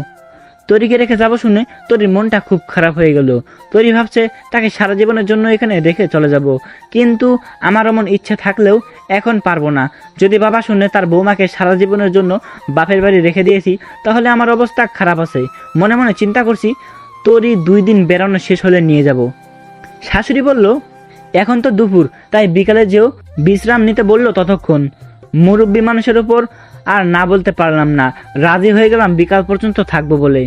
তরিকে রেখে যাবো শুনে তরির মনটা খুব খারাপ হয়ে গেল। তরি ভাবছে তাকে সারা জীবনের জন্য এখানে রেখে চলে যাব, কিন্তু আমার এমন ইচ্ছে থাকলেও এখন পারবো না। যদি বাবা শুনে তার বৌমাকে সারা জীবনের জন্য বাপের বাড়ি রেখে দিয়েছি, তাহলে আমার অবস্থা খারাপ আছে। মনে মনে চিন্তা করছি তরি 2 দিন বেড়ানো শেষ হলে নিয়ে যাব। শাশুড়ি বলল এখন তো দুপুর, তাই বিকালে যেও বিশ্রাম নিতে বলল। ততক্ষণ মুরব্বী মানুষের উপর আর না বলতে পারলাম না, রাজি হয়ে গেলাম বিকাল পর্যন্ত থাকবো বলে।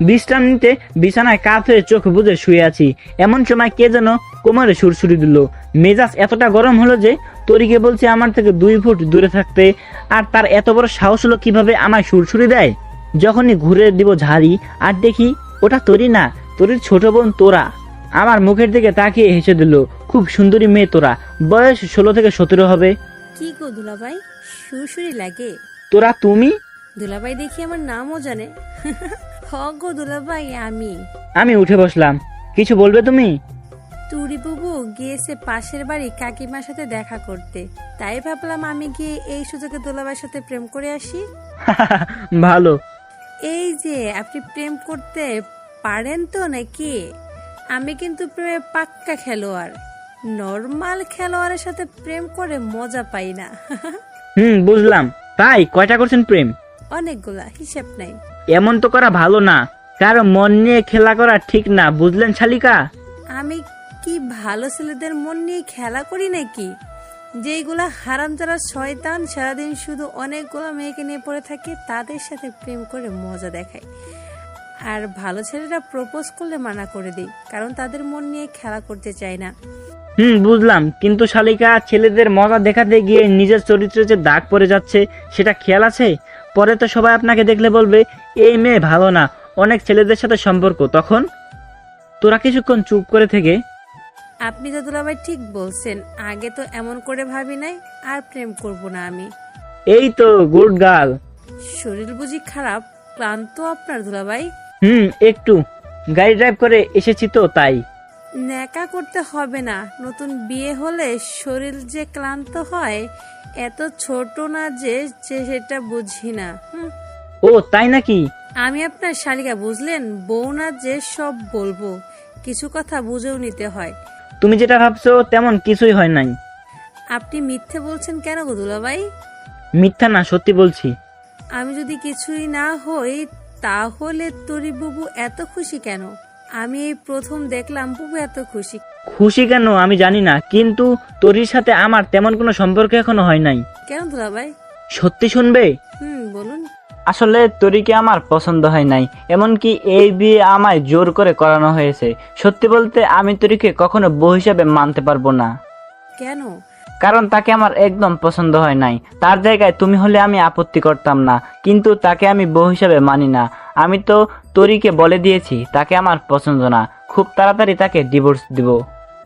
বিশ্রাম নিতে বিছানায় কাত হয়ে চোখ বুজে শুয়ে আছি। এমন সময় কে যেন কোমরে সুরসুরি দিল। মেজাজ এতটা গরম হলো যে তরিকে বলছে আমার থেকে 2 ফুট দূরে থাকতে, আর তার এত বড় সাহস হলো কিভাবে আমায় সুরসুরি দেয়। যখনই ঘুরে দিব ঝাড়ি আর দেখি ওটা তরি না, তরির ছোট বোন তোরা। আমার মুখের দিকে তাকিয়ে হেসে দিল। খুব সুন্দরী মেয়ে তোরা, বয়স 16 থেকে 17 হবে। কি গো দুলাভাই, সুরসুরি লাগে? তোরা তুমি? দুলাভাই দেখি আমার নামও জানে। হ গো দুলাভাই, আমি উঠে বসলাম। কিছু বলবে তুমি? তুরি বুবু গিয়েছে পাশের বাড়ি কাকিমার সাথে দেখা করতে, তাই ভাবলাম আমি গিয়ে এই সুযোগে দুলাভাইয়ের সাথে প্রেম করে আসি। ভালো। এই যে আপনি প্রেম করতে পারেন তো নাকি? আমি কিন্তু প্রেমে পাক্কা খেলোয়াড়। নর্মাল খেলোয়াড়ের সাথে প্রেম করে মজা পাই না। বুঝলাম। তাই কয়টা করছেন প্রেম? অনেকগুলা, হিসাব নাই। এমন তো করা ভালো না, কারো মন নিয়ে খেলা করা ঠিক না, বুঝলেন শালিকা? আমি কি ভালো ছেলেদের মন নিয়ে খেলা করি নাকি? যেইগুলা হারামজাদা শয়তান সারাদিন শুধু অনেকগুলো মেয়েকে নিয়ে পড়ে থাকে, তাদের সাথে প্রেম করে মজা দেখায়। আর ভালো ছেলেরা প্রপোজ করলে মানা করে দেই, কারণ তাদের মন নিয়ে খেলা করতে চায় না। বুঝলাম, কিন্তু শালিকা ছেলেদের মজা দেখাতে গিয়ে নিজের চরিত্রে যে দাগ পড়ে যাচ্ছে সেটা খেয়াল আছে? পরে তো সবাই আপনাকে দেখলে বলবে এই মেয়ে ভালো না, অনেক ছেলেদের সাথে সম্পর্ক। তখন তোরা কিছুক্ষণ চুপ করে থেকে আপনি তো দুলাভাই ঠিক বলছেন, আগে তো এমন করে ভাবি নাই। আর প্রেম করব না আমি। এই তো গুড গার্ল। শরীর বুঝি খারাপ, ক্লান্ত আপনার দুলাভাই? একটু গাড়ি ড্রাইভ করে এসেছি তো তাই। ন্যাকা করতে হবে না, নতুন বিয়ে হলে শরীর যে ক্লান্ত হয়, এত ছোট না যে সেটা বুঝি না। ও তাই নাকি? আমি আপনার শালিকা, বুঝলেন? বউ না যে সব বলবো, কিছু কথা বুঝেও নিতে হয়। তুমি যেটা ভাবছো তেমন কিছুই হয় নাই। আপনি মিথ্যে বলছেন কেন গো দুলাভাই? মিথ্যা না, সত্যি বলছি। আমি যদি কিছুই না হই তাহলে তরি বুবু এত খুশি কেন? আমি এই প্রথম দেখলাম বুবু এত খুশি। খুশি কেন আমি জানি না, কিন্তু তরির সাথে আমার তেমন কোনো সম্পর্ক এখনো হয় নাই। কেন দুলাভাই? সত্যি শুনবে? বলুন। আসলে তরিকে আমার পছন্দ হয় নাই, এমনকি এই বিয়ে আমায় জোর করে করানো হয়েছে। সত্যি বলতে আমি তরিকে কখনো বউ হিসাবে মানতে পারবো না। কেন? কারণ তাকে আমার একদম পছন্দ হয় নাই। তার জায়গায় তুমি হলে আমি আপত্তি করতাম না, কিন্তু তাকে আমি বউ হিসাবে মানি না। আমি তো তরিকে বলে দিয়েছি তাকে আমার পছন্দ না, খুব তাড়াতাড়ি তাকে ডিভোর্স দিব।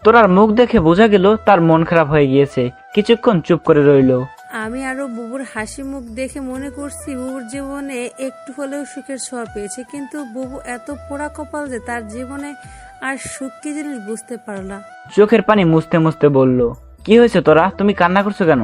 তোরার মুখ দেখে বোঝা গেল তার মন খারাপ হয়ে গিয়েছে। কিছুক্ষণ চুপ করে রইল। আমি আরো বুবুর হাসি মুখ দেখে মনে করছি বুবুর জীবনে একটু হলেও সুখের ছোঁয়া পেয়েছে, কিন্তু বুবু এত পোড়া কপাল যে তার জীবনে আর সুখ কি জিনিস বুঝতে পারল না। চোখের পানি মুছতে মুছতে বলল, কি হয়েছে তোরা, তুমি কান্না করছো কেন?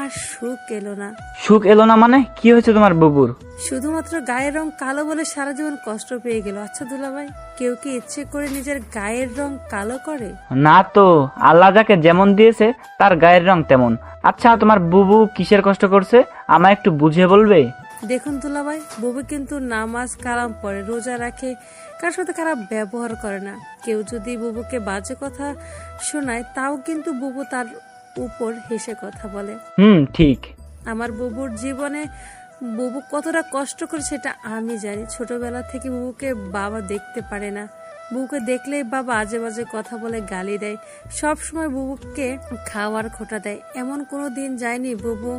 আর সুখ এলো না। সুখ এলো না মানে কি হয়েছে তোমার বুবুর? শুধুমাত্র গায়ের রং কালো বলে সারা জীবন কষ্ট পেয়ে গেল। আচ্ছা দুলাভাই, কেউ কি ইচ্ছে করে নিজের গায়ের রং কালো করে? না তো, আল্লাহ যাকে যেমন দিয়েছে তার গায়ের রং তেমন। আচ্ছা, তোমার বুবু কিসের কষ্ট করছে আমায় একটু বুঝিয়ে বলবে? দেখুন দুলাভাই, বুবু কিন্তু নামাজ কালাম পড়ে, রোজা রাখে, কার সাথে খারাপ ব্যবহার করে না। কেউ যদি বুবুকে বাজে কথা শোনায় তাও কিন্তু বুবু তার উপর হেসে কথা বলে। ঠিক। আমার বুবুর জীবনে বুবু কতটা কষ্ট করে সেটা আমি জানি। ছোটবেলা থেকে বুবুকে বাবা দেখতে পারে না, বুবুকে দেখলেই বাবা আজে বাজে কথা বলে, গালি দেয়, সব সময় বুবুকে খাওয়ার খোটা দেয়। এমন কোনো দিন যায়নি বুবু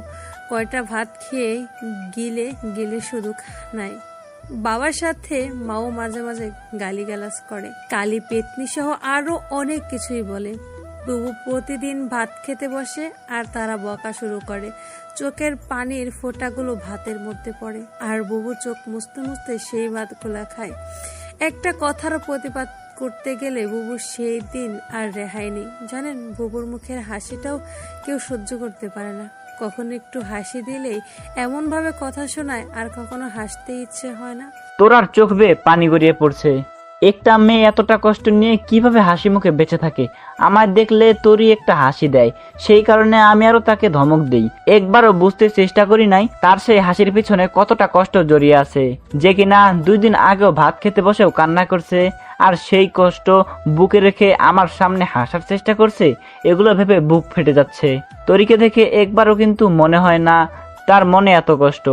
কয়টা ভাত খেয়ে গিলে শুধু নাই। বাবার সাথে মাও মাঝে মাঝে গালিগালাজ করে, কালি পেতনি সহ আরো অনেক কিছুই বলে। বুবু প্রতিদিন ভাত খেতে বসে আর তারা বকা শুরু করে। চোখের পানির ফোঁটাগুলো ভাতের মধ্যে পড়ে আর বুবু চোখ মুছতে মুছতে সেই ভাতগুলা খায়। একটা কথার প্রতিবাদ করতে গেলে বুবুর সেই দিন আর রেহাই নেই। জানেন, বুবুর মুখের হাসিটাও কেউ সহ্য করতে পারে না। কখনো একটু হাসি দিলেই এমন ভাবে কথা শোনায় আর কখনো হাসতে ইচ্ছে হয় না। তোর আর চোখ বেয়ে পানি গড়িয়ে পড়ছে। একটা মেয়ে এতটা কষ্ট নিয়ে কিভাবে হাসি মুখে বেঁচে থাকে? আমার দেখলে তোরই একটা হাসি দেয়, সেই কারণে আমি আরো তাকে ধমক দেই। একবারও বুঝতে চেষ্টা করি নাই তার সেই হাসির পিছনে কতটা কষ্ট জড়িয়ে আছে, যে কিনা 2 দিন আগেও ভাত খেতে বসেও কান্না করছে আর সেই কষ্ট বুকে রেখে আমার সামনে হাসার চেষ্টা করছে। এগুলো ভেবে বুক ফেটে যাচ্ছে। তরিকে দেখে একবারও কিন্তু মনে হয় না তার মনে এত কষ্ট।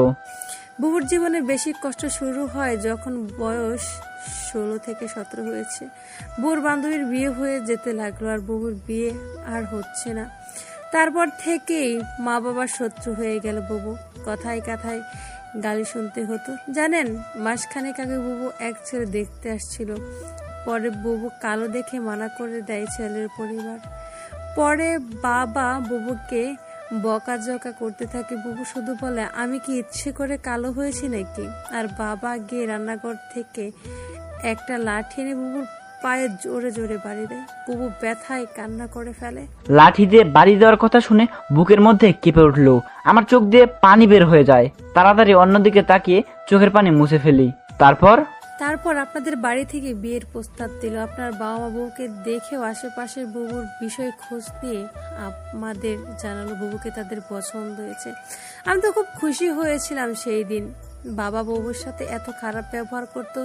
বুবুর জীবনে বেশি কষ্ট শুরু হয় যখন বয়স 16 থেকে 17 হয়েছে। বুবুর বান্ধবীর বিয়ে হয়ে যেতে লাগলো আর বুবুর বিয়ে আর হচ্ছে না। তারপর থেকেই মা বাবার শত্রু হয়ে গেল বুবু। কথায় কথায় গালি শুনতে হতো। জানেন, মাসখানেক আগে বুবু এক ছেলে দেখতে আসছিল। পরে বুবু কালো দেখে মানা করে দেয় ছেলের পরিবার। পরে বাবা বুবুকে বকাঝকা করতে থাকে। বুবু শুধু বলে, আমি কি ইচ্ছে করে কালো হয়েছি নাকি? আর বাবা গিয়ে রান্নাঘর থেকে একটা লাঠি এনে বুবুর পায়ে জোরে জোরে বাড়ি দেয়। বুবু ব্যথায় কান্না করে ফেলে। লাঠি দিয়ে বাড়ি দেওয়ার কথা শুনে বুকের মধ্যে কেঁপে উঠলো। আমার চোখ দিয়ে পানি বের হয়ে যায়। তাড়াতাড়ি অন্যদিকে তাকিয়ে চোখের পানি মুছে ফেলি। তারপর আপনাদের বাড়ি থেকে বিয়ের প্রস্তাব দিল। আপনার বাবা মা বউকে দেখেও আশেপাশের বুবুর বিষয়ে খোঁজ নিয়ে আমাদের জানালো বুবুকে তাদের পছন্দ হয়েছে। আমি তো খুব খুশি হয়েছিলাম সেই দিন। বাবা বউর সাথে এত খারাপ ব্যবহার করত,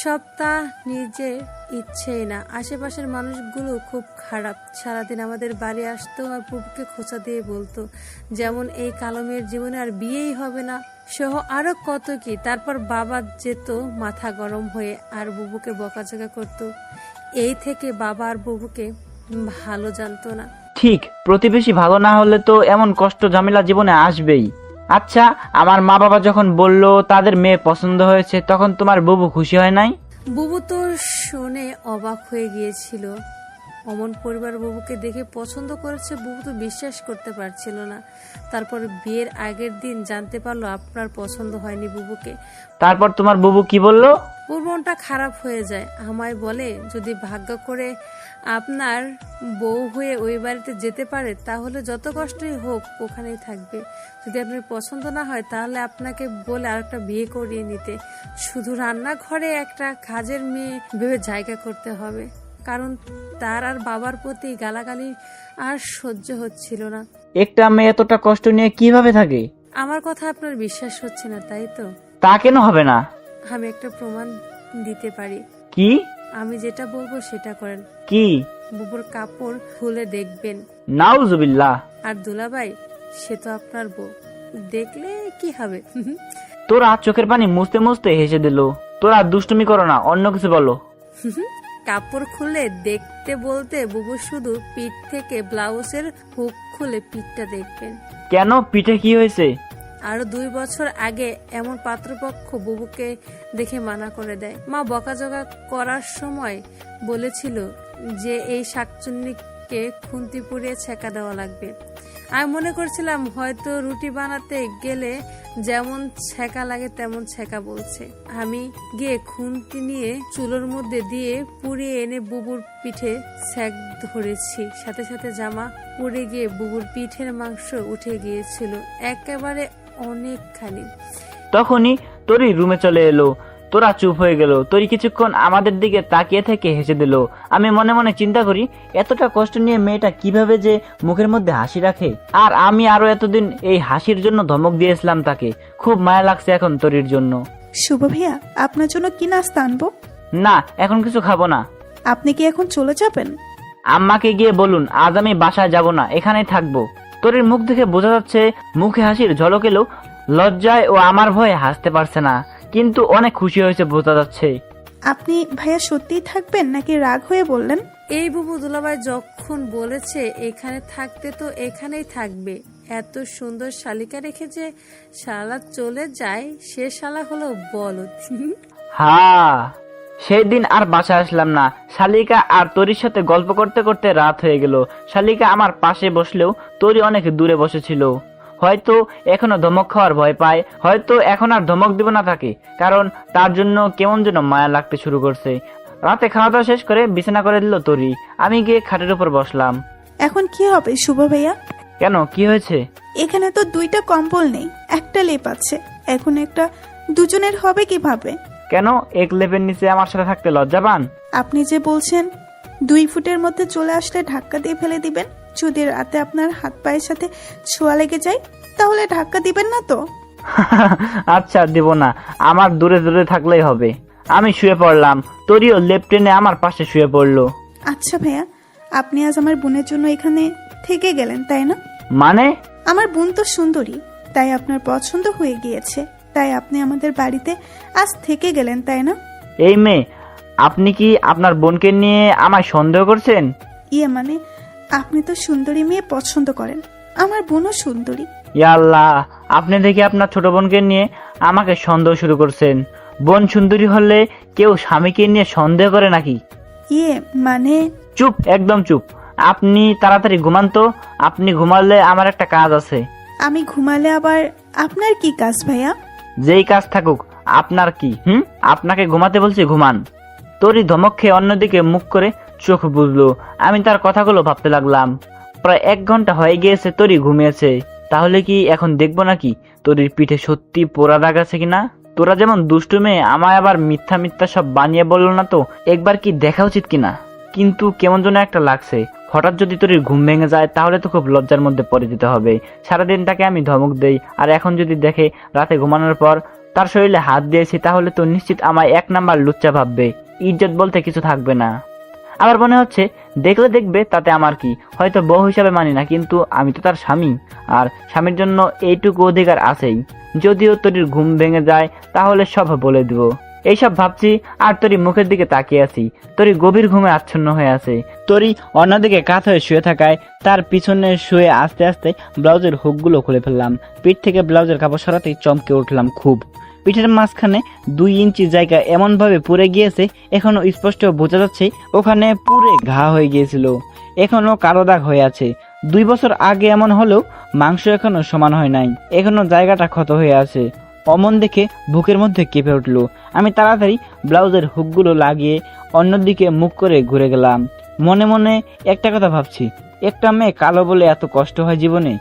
সব তা নিজের ইচ্ছেই না। আশেপাশের মানুষগুলো খুব খারাপ। সারাদিন আমাদের বাড়ি আসতো আর বুবুকে খোঁচা দিয়ে বলতো, যেমন এই কালো মেয়ের জীবনে আর বিয়েই হবে না সহ আরো কত কি। তারপর বাবা যেত মাথা গরম হয়ে আর বুবুকে বকাঝকা করত। এই থেকে বাবা আর বুবুকে ভালো জানতো না। ঠিক, প্রতিবেশী ভালো না হলে তো এমন কষ্ট ঝামেলা জীবনে আসবেই। আচ্ছা, আমার মা বাবা যখন বলল তাদের মেয়ে পছন্দ হয়েছে, তখন তোমার বুবু খুশি হয় নাই? বুবু তো শুনে অবাক হয়ে গিয়েছিল। অমন পরিবার বুবুকে দেখে পছন্দ করেছে, বুবু তো বিশ্বাস করতে পারছিল না। তারপর বিয়ের আগের দিন জানতে পারলো আপনার পছন্দ হয়নি বুবুকে। তারপর তোমার বুবু কি বললো? ওর মনটা খারাপ হয়ে যায়। আমায় বলে, যদি ভাগ্য করে আপনার বউ হয়ে ওই বাড়িতে যেতে পারে তাহলে যত কষ্টই হোক ওখানেই থাকবে। যদি আপনার পছন্দ না হয় তাহলে আপনাকে বলে আরেকটা বিয়ে করিয়ে নিতে। শুধু রান্নাঘরে একটা কাজের মেয়ে ভেবে জায়গা করতে হবে, কারণ তার আর বাবার প্রতি গালাগালি আর সহ্য হচ্ছিল না। একটা মেয়ে এতটা কষ্ট নিয়ে কিভাবে থাকে? আমার কথা আপনার বিশ্বাস হচ্ছে না, তাই তো? তা কেন হবে না? আমি একটা প্রমাণ দিতে পারি। কি? আমি যেটা বলবো সেটা করেন। কি? বুবুর কাপড় খুলে দেখবেন। নাউজুবিল্লাহ। আর দুলাভাই, সে তো আপনার বউ, দেখলে কি হবে? তোরা চোখের পানি মুছতে মুছতে হেসে দিল। তোরা দুষ্টুমি করো না, অন্য কিছু বলো। কাপড় খুলে দেখতে বলতে বুবু শুধু পিঠ থেকে ব্লাউজের হুক খুলে পিঠটা দেখবেন। কেন, পিঠে কি হয়েছে? আরো 2 বছর আগে এমন পাত্রপক্ষ বুবুকে দেখে মানা করে দেয়। মা বকাঝকা করার সময় বলেছিল যে এই শাকচুন্নিকে খুন্তি পুড়িয়ে ছেঁকা দেওয়া লাগবে। আমি মনে করছিলাম হয়তো রুটি বানাতে গেলে যেমন ছ্যাঁকা লাগে তেমন ছ্যাঁকা বলছে। আমি গিয়ে খুন্তি নিয়ে চুলোর মধ্যে দিয়ে পুড়িয়ে এনে বুবুর পিঠে ছ্যাঁক ধরেছি। সাথে সাথে জামা পুড়ে গিয়ে বুবুর পিঠের মাংস উঠে গিয়েছিল একেবারে অনেকখানি। তখনই তরি রুমে চলে এলো। তোরা চুপ হয়ে গেল। তরি কিছুক্ষণ আমাদের দিকে তাকিয়ে থেকে হেসে দিল। আমি মনে মনে চিন্তা করি, এতটা কষ্ট নিয়ে মেয়েটা কিভাবে যে মুখের মধ্যে হাসি রাখে। আর আমি আরো এতদিন এই হাসির জন্য ধমক দিয়েছিলাম তাকে। খুব মায়া লাগছে এখন তরির জন্য। শুভ ভাইয়া, আপনার জন্য কি নাস্তা আনবো? না, এখন কিছু খাবো না। আপনি কি এখন চলে যাবেন? আম্মাকে গিয়ে বলুন আজ আমি বাসায় যাব না, এখানেই থাকবো। তরির মুখ দেখে বোঝা যাচ্ছে মুখে হাসির ঝলক এলেও লজ্জায় ও আমার ভয়ে হাসতে পারছে না, কিন্তু অনেক খুশি হয়েছে বোঝা যাচ্ছে। আপনি ভাইয়া সত্যিই থাকবেন নাকি রাগ হয়ে বললেন? এই বুবু দুলাভাই যখন বলেছে এখানে থাকতে তো এখানেই থাকবে। এত সুন্দর শালিকা রেখে যে শালা চলে যায়, সে শালা হলো বলদ। হ্যাঁ, সেই দিন আর বাসায় আসলাম না। শালিকা আর তরির সাথে গল্প করতে করতে রাত হয়ে গেল। শালিকা আমার পাশে বসলেও তরি অনেক দূরে বসেছিল। হয়তো এখনো ধমক খাওয়ার ভয় পায়, হয়তো এখন আর ধমক দিব না তাকে, কারণ তার জন্য কেমন যেন মায়া লাগতে শুরু করছে। রাতে খাওয়া দাওয়া শেষ করে বিছানা করে দিল তরি। আমি গিয়ে খাটের উপর বসলাম। এখন কি হবে শুভ ভাইয়া? কেন, কি হয়েছে? এখানে তো 2টা কম্বল নেই, একটা লেপ আছে। এখন একটা দুজনের হবে কিভাবে? কেন, এক লেপের নিচে আমার সাথে থাকতে লজ্জা পান? আপনি যে বলছেন 2 ফুটের মধ্যে চলে আসলে ধাক্কা দিয়ে ফেলে দিবেন। যদি রাতে আপনার হাত পায়ের সাথে ছোঁয়া লেগে যায় তাহলে ধাক্কা দিবেন না তো? আচ্ছা, দিব না। আমার দূরে দূরে থাকলেই হবে। আমি শুয়ে পড়লাম। তরিও লেপ টেনে আমার পাশে শুয়ে পড়লো। আচ্ছা ভাইয়া, আপনি আজ আমার বোনের জন্য এখানে থেকে গেলেন তাই না? মানে? আমার বোন তো সুন্দরী, তাই আপনার পছন্দ হয়ে গিয়েছে, তাই আপনি আমাদের বাড়িতে আজ থেকে গেলেন তাই না? এই মেয়ে, আপনি কি আপনার বোনকে নিয়ে আমায় সন্দেহ করছেন? ইয়ে মানে, আপনি তো সুন্দরী মেয়ে পছন্দ করেন, আমার বোনও সুন্দরী। ইয়া আল্লাহ, আপনি দেখি আপনার ছোট বোনকে নিয়ে আমাকে সন্দেহ শুরু করছেন। বোন সুন্দরী হলে কেউ স্বামীকে নিয়ে সন্দেহ করে নাকি? ইয়ে মানে। চুপ, একদম চুপ। আপনি তাড়াতাড়ি ঘুমান তো। আপনি ঘুমালে আমার একটা কাজ আছে। আমি ঘুমালে আবার আপনার কি কাজ ভাইয়া? যেই কাজ থাকুক, আপনার কি? আপনাকে ঘুমাতে বলছি, ঘুমান। তরি ধমক খেয়ে অন্যদিকে মুখ করে চোখ বুঝলো। আমি তার কথাগুলো ভাবতে লাগলাম। প্রায় 1 ঘন্টা হয়ে গিয়েছে তরি ঘুমিয়েছে। তাহলে কি এখন দেখবো নাকি তরির পিঠে সত্যি পোড়া দাগ আছে কিনা? তোরা যেমন দুষ্টু মেয়ে, আমায় আবার মিথ্যা মিথ্যা সব বানিয়ে বললো না তো? একবার কি দেখা উচিত কিনা? কিন্তু কেমন যেন একটা লাগছে। হঠাৎ যদি তরির ঘুম ভেঙে যায় তাহলে তো খুব লজ্জার মধ্যে পড়ে যেতে হবে। সারাদিন তাকে আমি ধমক দেই, আর এখন যদি দেখে রাতে ঘুমানোর পর তার শরীরে হাত দিয়েছি তাহলে তো নিশ্চিত আমায় 1 নাম্বার লুচ্চা ভাববে। ইজ্জত বলতে কিছু থাকবে না। আবার মনে হচ্ছে দেখলে দেখবে, তাতে আমার কি? হয়তো বউ হিসাবে মানি না, কিন্তু আমি তো তার স্বামী, আর স্বামীর জন্য এইটুকু অধিকার আছেই। যদিও তরির ঘুম ভেঙে যায় তাহলে সব বলে দিব। এইসব ভাবছি আর তরি মুখের দিকে তাকিয়ে আছি। তরি গভীর ঘুমে আচ্ছন্ন হয়ে আছে। তরি অন্যদিকে কাত হয়ে শুয়ে থাকায় তার পিছনে শুয়ে আস্তে আস্তে ব্লাউজের হুকগুলো খুলে ফেললাম। পিঠ থেকে ব্লাউজের কাপড় সরাতেই চমকে উঠলাম খুব। পিঠের মাঝখানে 2 ইঞ্চি জায়গা এমন ভাবে পুড়ে গিয়েছে, এখনো স্পষ্ট বোঝা যাচ্ছে ওখানে পুড়ে ঘা হয়ে গিয়েছিল। এখনো কালো দাগ হয়ে আছে। 2 বছর আগে এমন হলেও মাংস এখনো সমান হয় নাই, এখনো জায়গাটা ক্ষত হয়ে আছে। অমন দেখে বুকের মধ্যে কেঁপে উঠলো। আমি তাড়াতাড়ি ব্লাউজের হুকগুলো লাগিয়ে অন্যদিকে মুখ করে ঘুরে গেলাম। মনে মনে একটা কথা ভাবছি, একটা মেয়ে কালো বলে এত কষ্ট হয় জীবনে,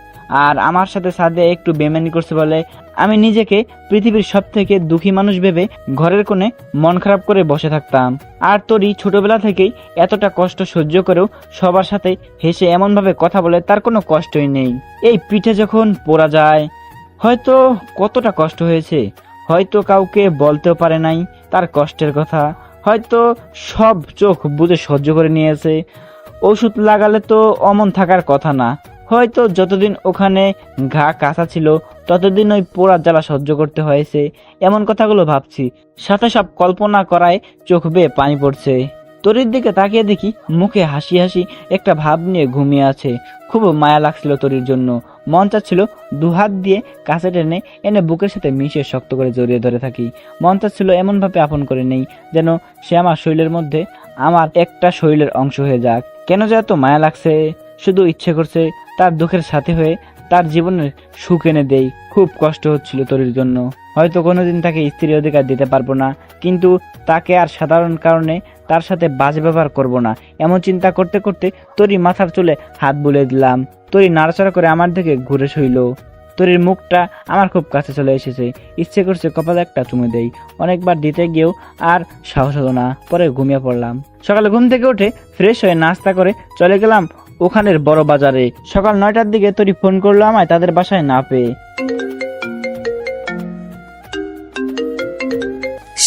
আর আমার সাথে সাদিয়া একটু বেমানি করছে বলে আমি নিজেকে পৃথিবীর সব থেকে দুঃখী মানুষ ভেবে ঘরের কোণে মন খারাপ করে বসে থাকতাম। আর তরি ছোটবেলা থেকেই এতটা কষ্ট সহ্য করেও সবার সাথে হেসে এমন ভাবে কথা বলে, তার কোনো কষ্টই নেই। এই পিঠে যখন পোড়া যায়, হয়তো কতটা কষ্ট হয়েছে, হয়তো কাউকে বলতেও পারে নাই তার কষ্টের কথা, হয়তো সব চোখ বুঝে সহ্য করে নিয়েছে। ওষুধ লাগালে তো অমন থাকার কথা না, হয়তো যতদিন ওখানে ঘা কাঁচা ছিল ততদিন ওই পোড়া জ্বালা সহ্য করতে হয়েছে। এমন কথাগুলো ভাবছি, সাথে সব কল্পনা করায় চোখ বেয়ে পানি পড়ছে। তরির দিকে তাকিয়ে দেখি মুখে হাসি হাসি একটা ভাব নিয়ে ঘুমিয়ে আছে। খুব মায়া লাগছিল তরির জন্য। মন চাচ্ছিল 2 হাত দিয়ে কাছে টেনে এনে বুকের সাথে মিশিয়ে শক্ত করে জড়িয়ে ধরে থাকি। মন চাচ্ছিল এমন ভাবে আপন করে নেই যেন সে আমার শরীরের মধ্যে আমার একটা শরীরের অংশ হয়ে যাক। কেন যে এত মায়া লাগছে, শুধু ইচ্ছে করছে তার দুঃখের সাথে হয়ে তার জীবনের সুখ এনে দেই। খুব কষ্ট হচ্ছিল তরির জন্য। হয়তো কোনোদিন তাকে স্ত্রীর অধিকার দিতে পারবো না, কিন্তু তাকে আর সাধারণ কারণে তার সাথে বাজে ব্যবহার করব না, এমন চিন্তা করতে করতে তরি মাথার চুলে হাত বুলিয়ে দিলাম। তরি নাড়াচাড়া করে আমার দিকে ঘুরে শুইল। তরির মুখটা আমার খুব কাছে চলে এসেছে, ইচ্ছে করছে কপালে একটা চুমে দেই। অনেকবার দিতে গিয়েও আর সাহস হলো না, পরে ঘুমিয়ে পড়লাম। সকালে ঘুম থেকে উঠে ফ্রেশ হয়ে নাস্তা করে চলে গেলাম ওখানের বড় বাজারে। সকাল 9টার দিকে তরি ফোন করলো আমায় তাদের বাসায় না পেয়ে।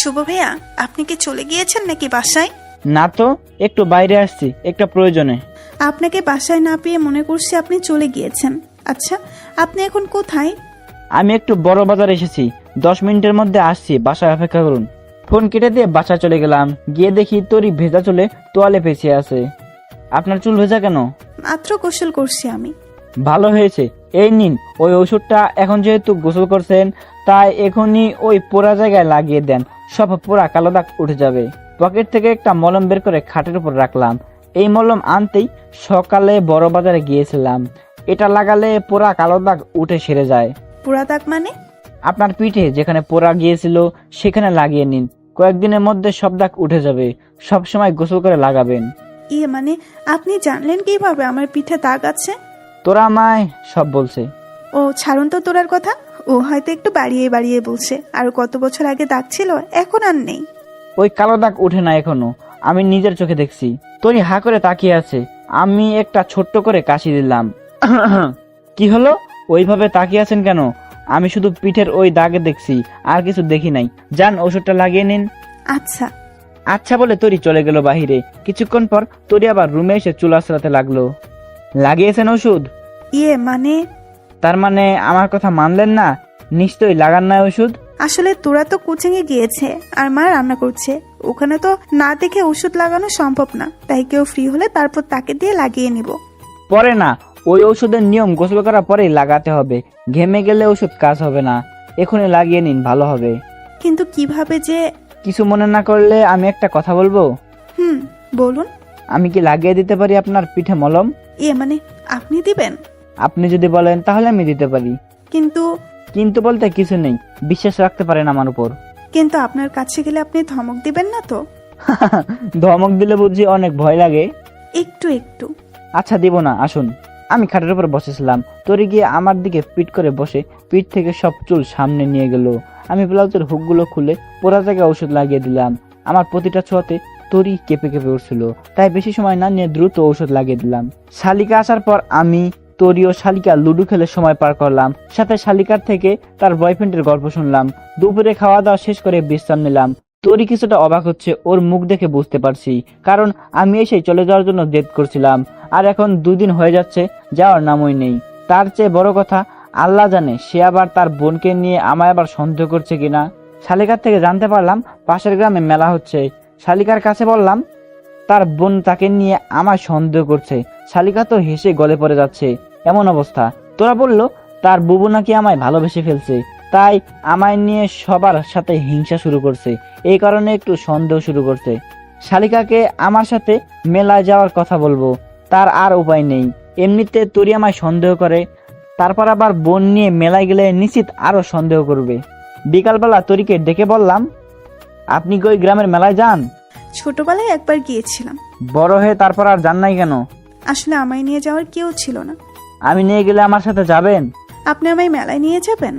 শুভ ভাইয়া, আপনি কি চলে গিয়েছেন নাকি বাসায়? না তো, একটু বাইরে আসছি একটা প্রয়োজনে। আপনাকে বাসায় না পেয়ে মনে করছি আপনি চলে গিয়েছেন। আচ্ছা, আপনি এখন কোথায়? আমি একটু বড় বাজার এসেছি, 10 মিনিটের মধ্যে আসছি, বাসায় অপেক্ষা করুন। ফোন কেটে দিয়ে বাসায় চলে গেলাম। গিয়ে দেখি তরি ভেজা চুলে তোয়ালে পেঁচিয়ে আছে। আপনার চুল ভেজা কেন? মাত্র গোসল করছি আমি। ভালো হয়েছে, এই নিন ওই ওষুধটা। এখন যেহেতু গোসল করছেন, তাই এখনই ওই পোড়া জায়গায় লাগিয়ে দেন, সব পোড়া কালো দাগ উঠে যাবে। পকেট থেকে একটা মলম বের করে খাটের উপর রাখলাম। এই মলম আনতেই সকালে বড় বাজারে গিয়েছিলাম। এটা লাগালে পোড়া কালো দাগ উঠে সেরে যায়। পুরা দাগ মানে? আপনার পিঠে যেখানে পোড়া গিয়েছিল সেখানে লাগিয়ে নিন, কয়েকদিনের মধ্যে সব দাগ উঠে যাবে। সব সময় গোসল করে লাগাবেন। মানে আপনি জানলেন কিভাবে আমার পিঠে দাগ আছে? তোরা আমায় সব বলছে। ও ছাড়ুন তো তোরার কথা, ও হয়তো একটু বাড়িয়ে বাড়িয়ে বলছে। আর কত বছর আগে দাগ ছিল, এখন আর নেই। ওই কালো দাগ উঠে না এখনো, আমি নিজের চোখে দেখছি। তরি হা করে তাকিয়ে আছে। আমি একটা ছোট্ট করে কাশি দিলাম। কি হলো, ওইভাবে তাকিয়ে আছেন কেন? আমি শুধু পিঠের ওই দাগে দেখছি, আর কিছু দেখি নাই। যান ওষুধটা লাগিয়ে নিন। আচ্ছা। আচ্ছা বলে তরি চলে গেল বাহিরে। কিছুক্ষণ পর তরি আবার রুমে এসে চুল আঁচড়াতে লাগলো। লাগিয়েছেন ওষুধ? মানে? তার মানে আমার কথা মানলেন না? নিশ্চয়ই লাগান না ওষুধ। আসলে তোরা তো কোচিং এ গিয়েছে আর মা রান্না করছে, ওখানে তো না দেখে ওষুধ লাগানো সম্ভব না। তাই কেউ ফ্রি হলে তারপর তাকে দিয়ে লাগিয়ে নিব। পরে না, ওই ওষুধের নিয়ম গোসল করার পরেই লাগাতে হবে। ঘেমে গেলে ওষুধ কাজ হবে না, এখনই লাগিয়ে নিন, ভালো হবে। কিন্তু কিভাবে যে? কিছু মনে না করলে আমি একটা কথা বলবো? বলুন। আমি কি লাগিয়ে দিতে পারি আপনার পিঠে মলম? মানে আপনি দিবেন? আপনি যদি বলেন তাহলে আমি দিতে পারি। কিন্তু বলতে কিছু নেই, বিশ্বাস রাখতে পারেন আমার উপর। কিন্তু আপনার কাছে গেলে আপনি ধমক দিবেন না তো? ধমক দিলে বুঝি অনেক ভয় লাগে? একটু। আচ্ছা দিব না, আসুন। আমি খাটের উপর বসেছিলাম। তরি গিয়ে আমার দিকে পিঠ করে বসে পিঠ থেকে সব চুল সামনে নিয়ে গেল। আমি ব্লাউজের হুকগুলো খুলে পোড়া জায়গায় ওষুধ লাগিয়ে দিলাম। আমার প্রতিটা ছোঁয়াতে তরি কেঁপে কেঁপে উঠছিল, তাই বেশি সময় না নিয়ে দ্রুত ঔষধ লাগিয়ে দিলাম। শালিকা আসার পর আমি, তরি ও শালিকা লুডো খেলে সময় পার করলাম। সাথে শালিকার থেকে তার বয়ফ্রেন্ডের গল্প শুনলাম। দুপুরে খাওয়া দাওয়া শেষ করে বিশ্রাম নিলাম। তরি কিছুটা অবাক হচ্ছে, ওর মুখ দেখে বুঝতে পারছি, কারণ আমি এসে চলে যাওয়ার জন্য জেদ করছিলাম। আর এখন 2 দিন হয়ে যাচ্ছে, যাওয়ার নামই নেই। তার চেয়ে বড় কথা, আল্লাহ জানে সে আবার তার বোনকে নিয়ে আমায় আবার সন্দেহ করছে কিনা। শালিকার থেকে জানতে পারলাম পাশের গ্রামে মেলা হচ্ছে। শালিকার কাছে বললাম তার বোন তাকে নিয়ে আমায় সন্দেহ করছে। শালিকা তো হেসে গলে পড়ে যাচ্ছে। এমন অবস্থা, তোরা বললো তার বুবু নাকি আমায় ভালোবেসে ফেলছে, তাই আমায় নিয়ে সবার সাথে হিংসা শুরু করছে। এই কারণে একটু সন্দেহ শুরু করছে। শালিকাকে আমার সাথে মেলায় যাওয়ার কথা বলবো, তার আর উপায় নেই। এমনিতে তরি আমায় সন্দেহ করে, তারপর আবার বোন নিয়ে মেলায় গেলে নিশ্চিত আরো সন্দেহ করবে। বিকালবেলা তরিকে ডেকে বললাম, আপনি কি ওই গ্রামের মেলায় যান? ছোটবেলায় একবার গিয়েছিলাম। বড় হয়ে তারপর আর যান নাই কেন? আসলে আমায় নিয়ে যাওয়ার কেউ ছিল না। আমি নিয়ে গেলে আমার সাথে যাবেন? আপনি আমায় মেলায় নিয়ে যাবেন?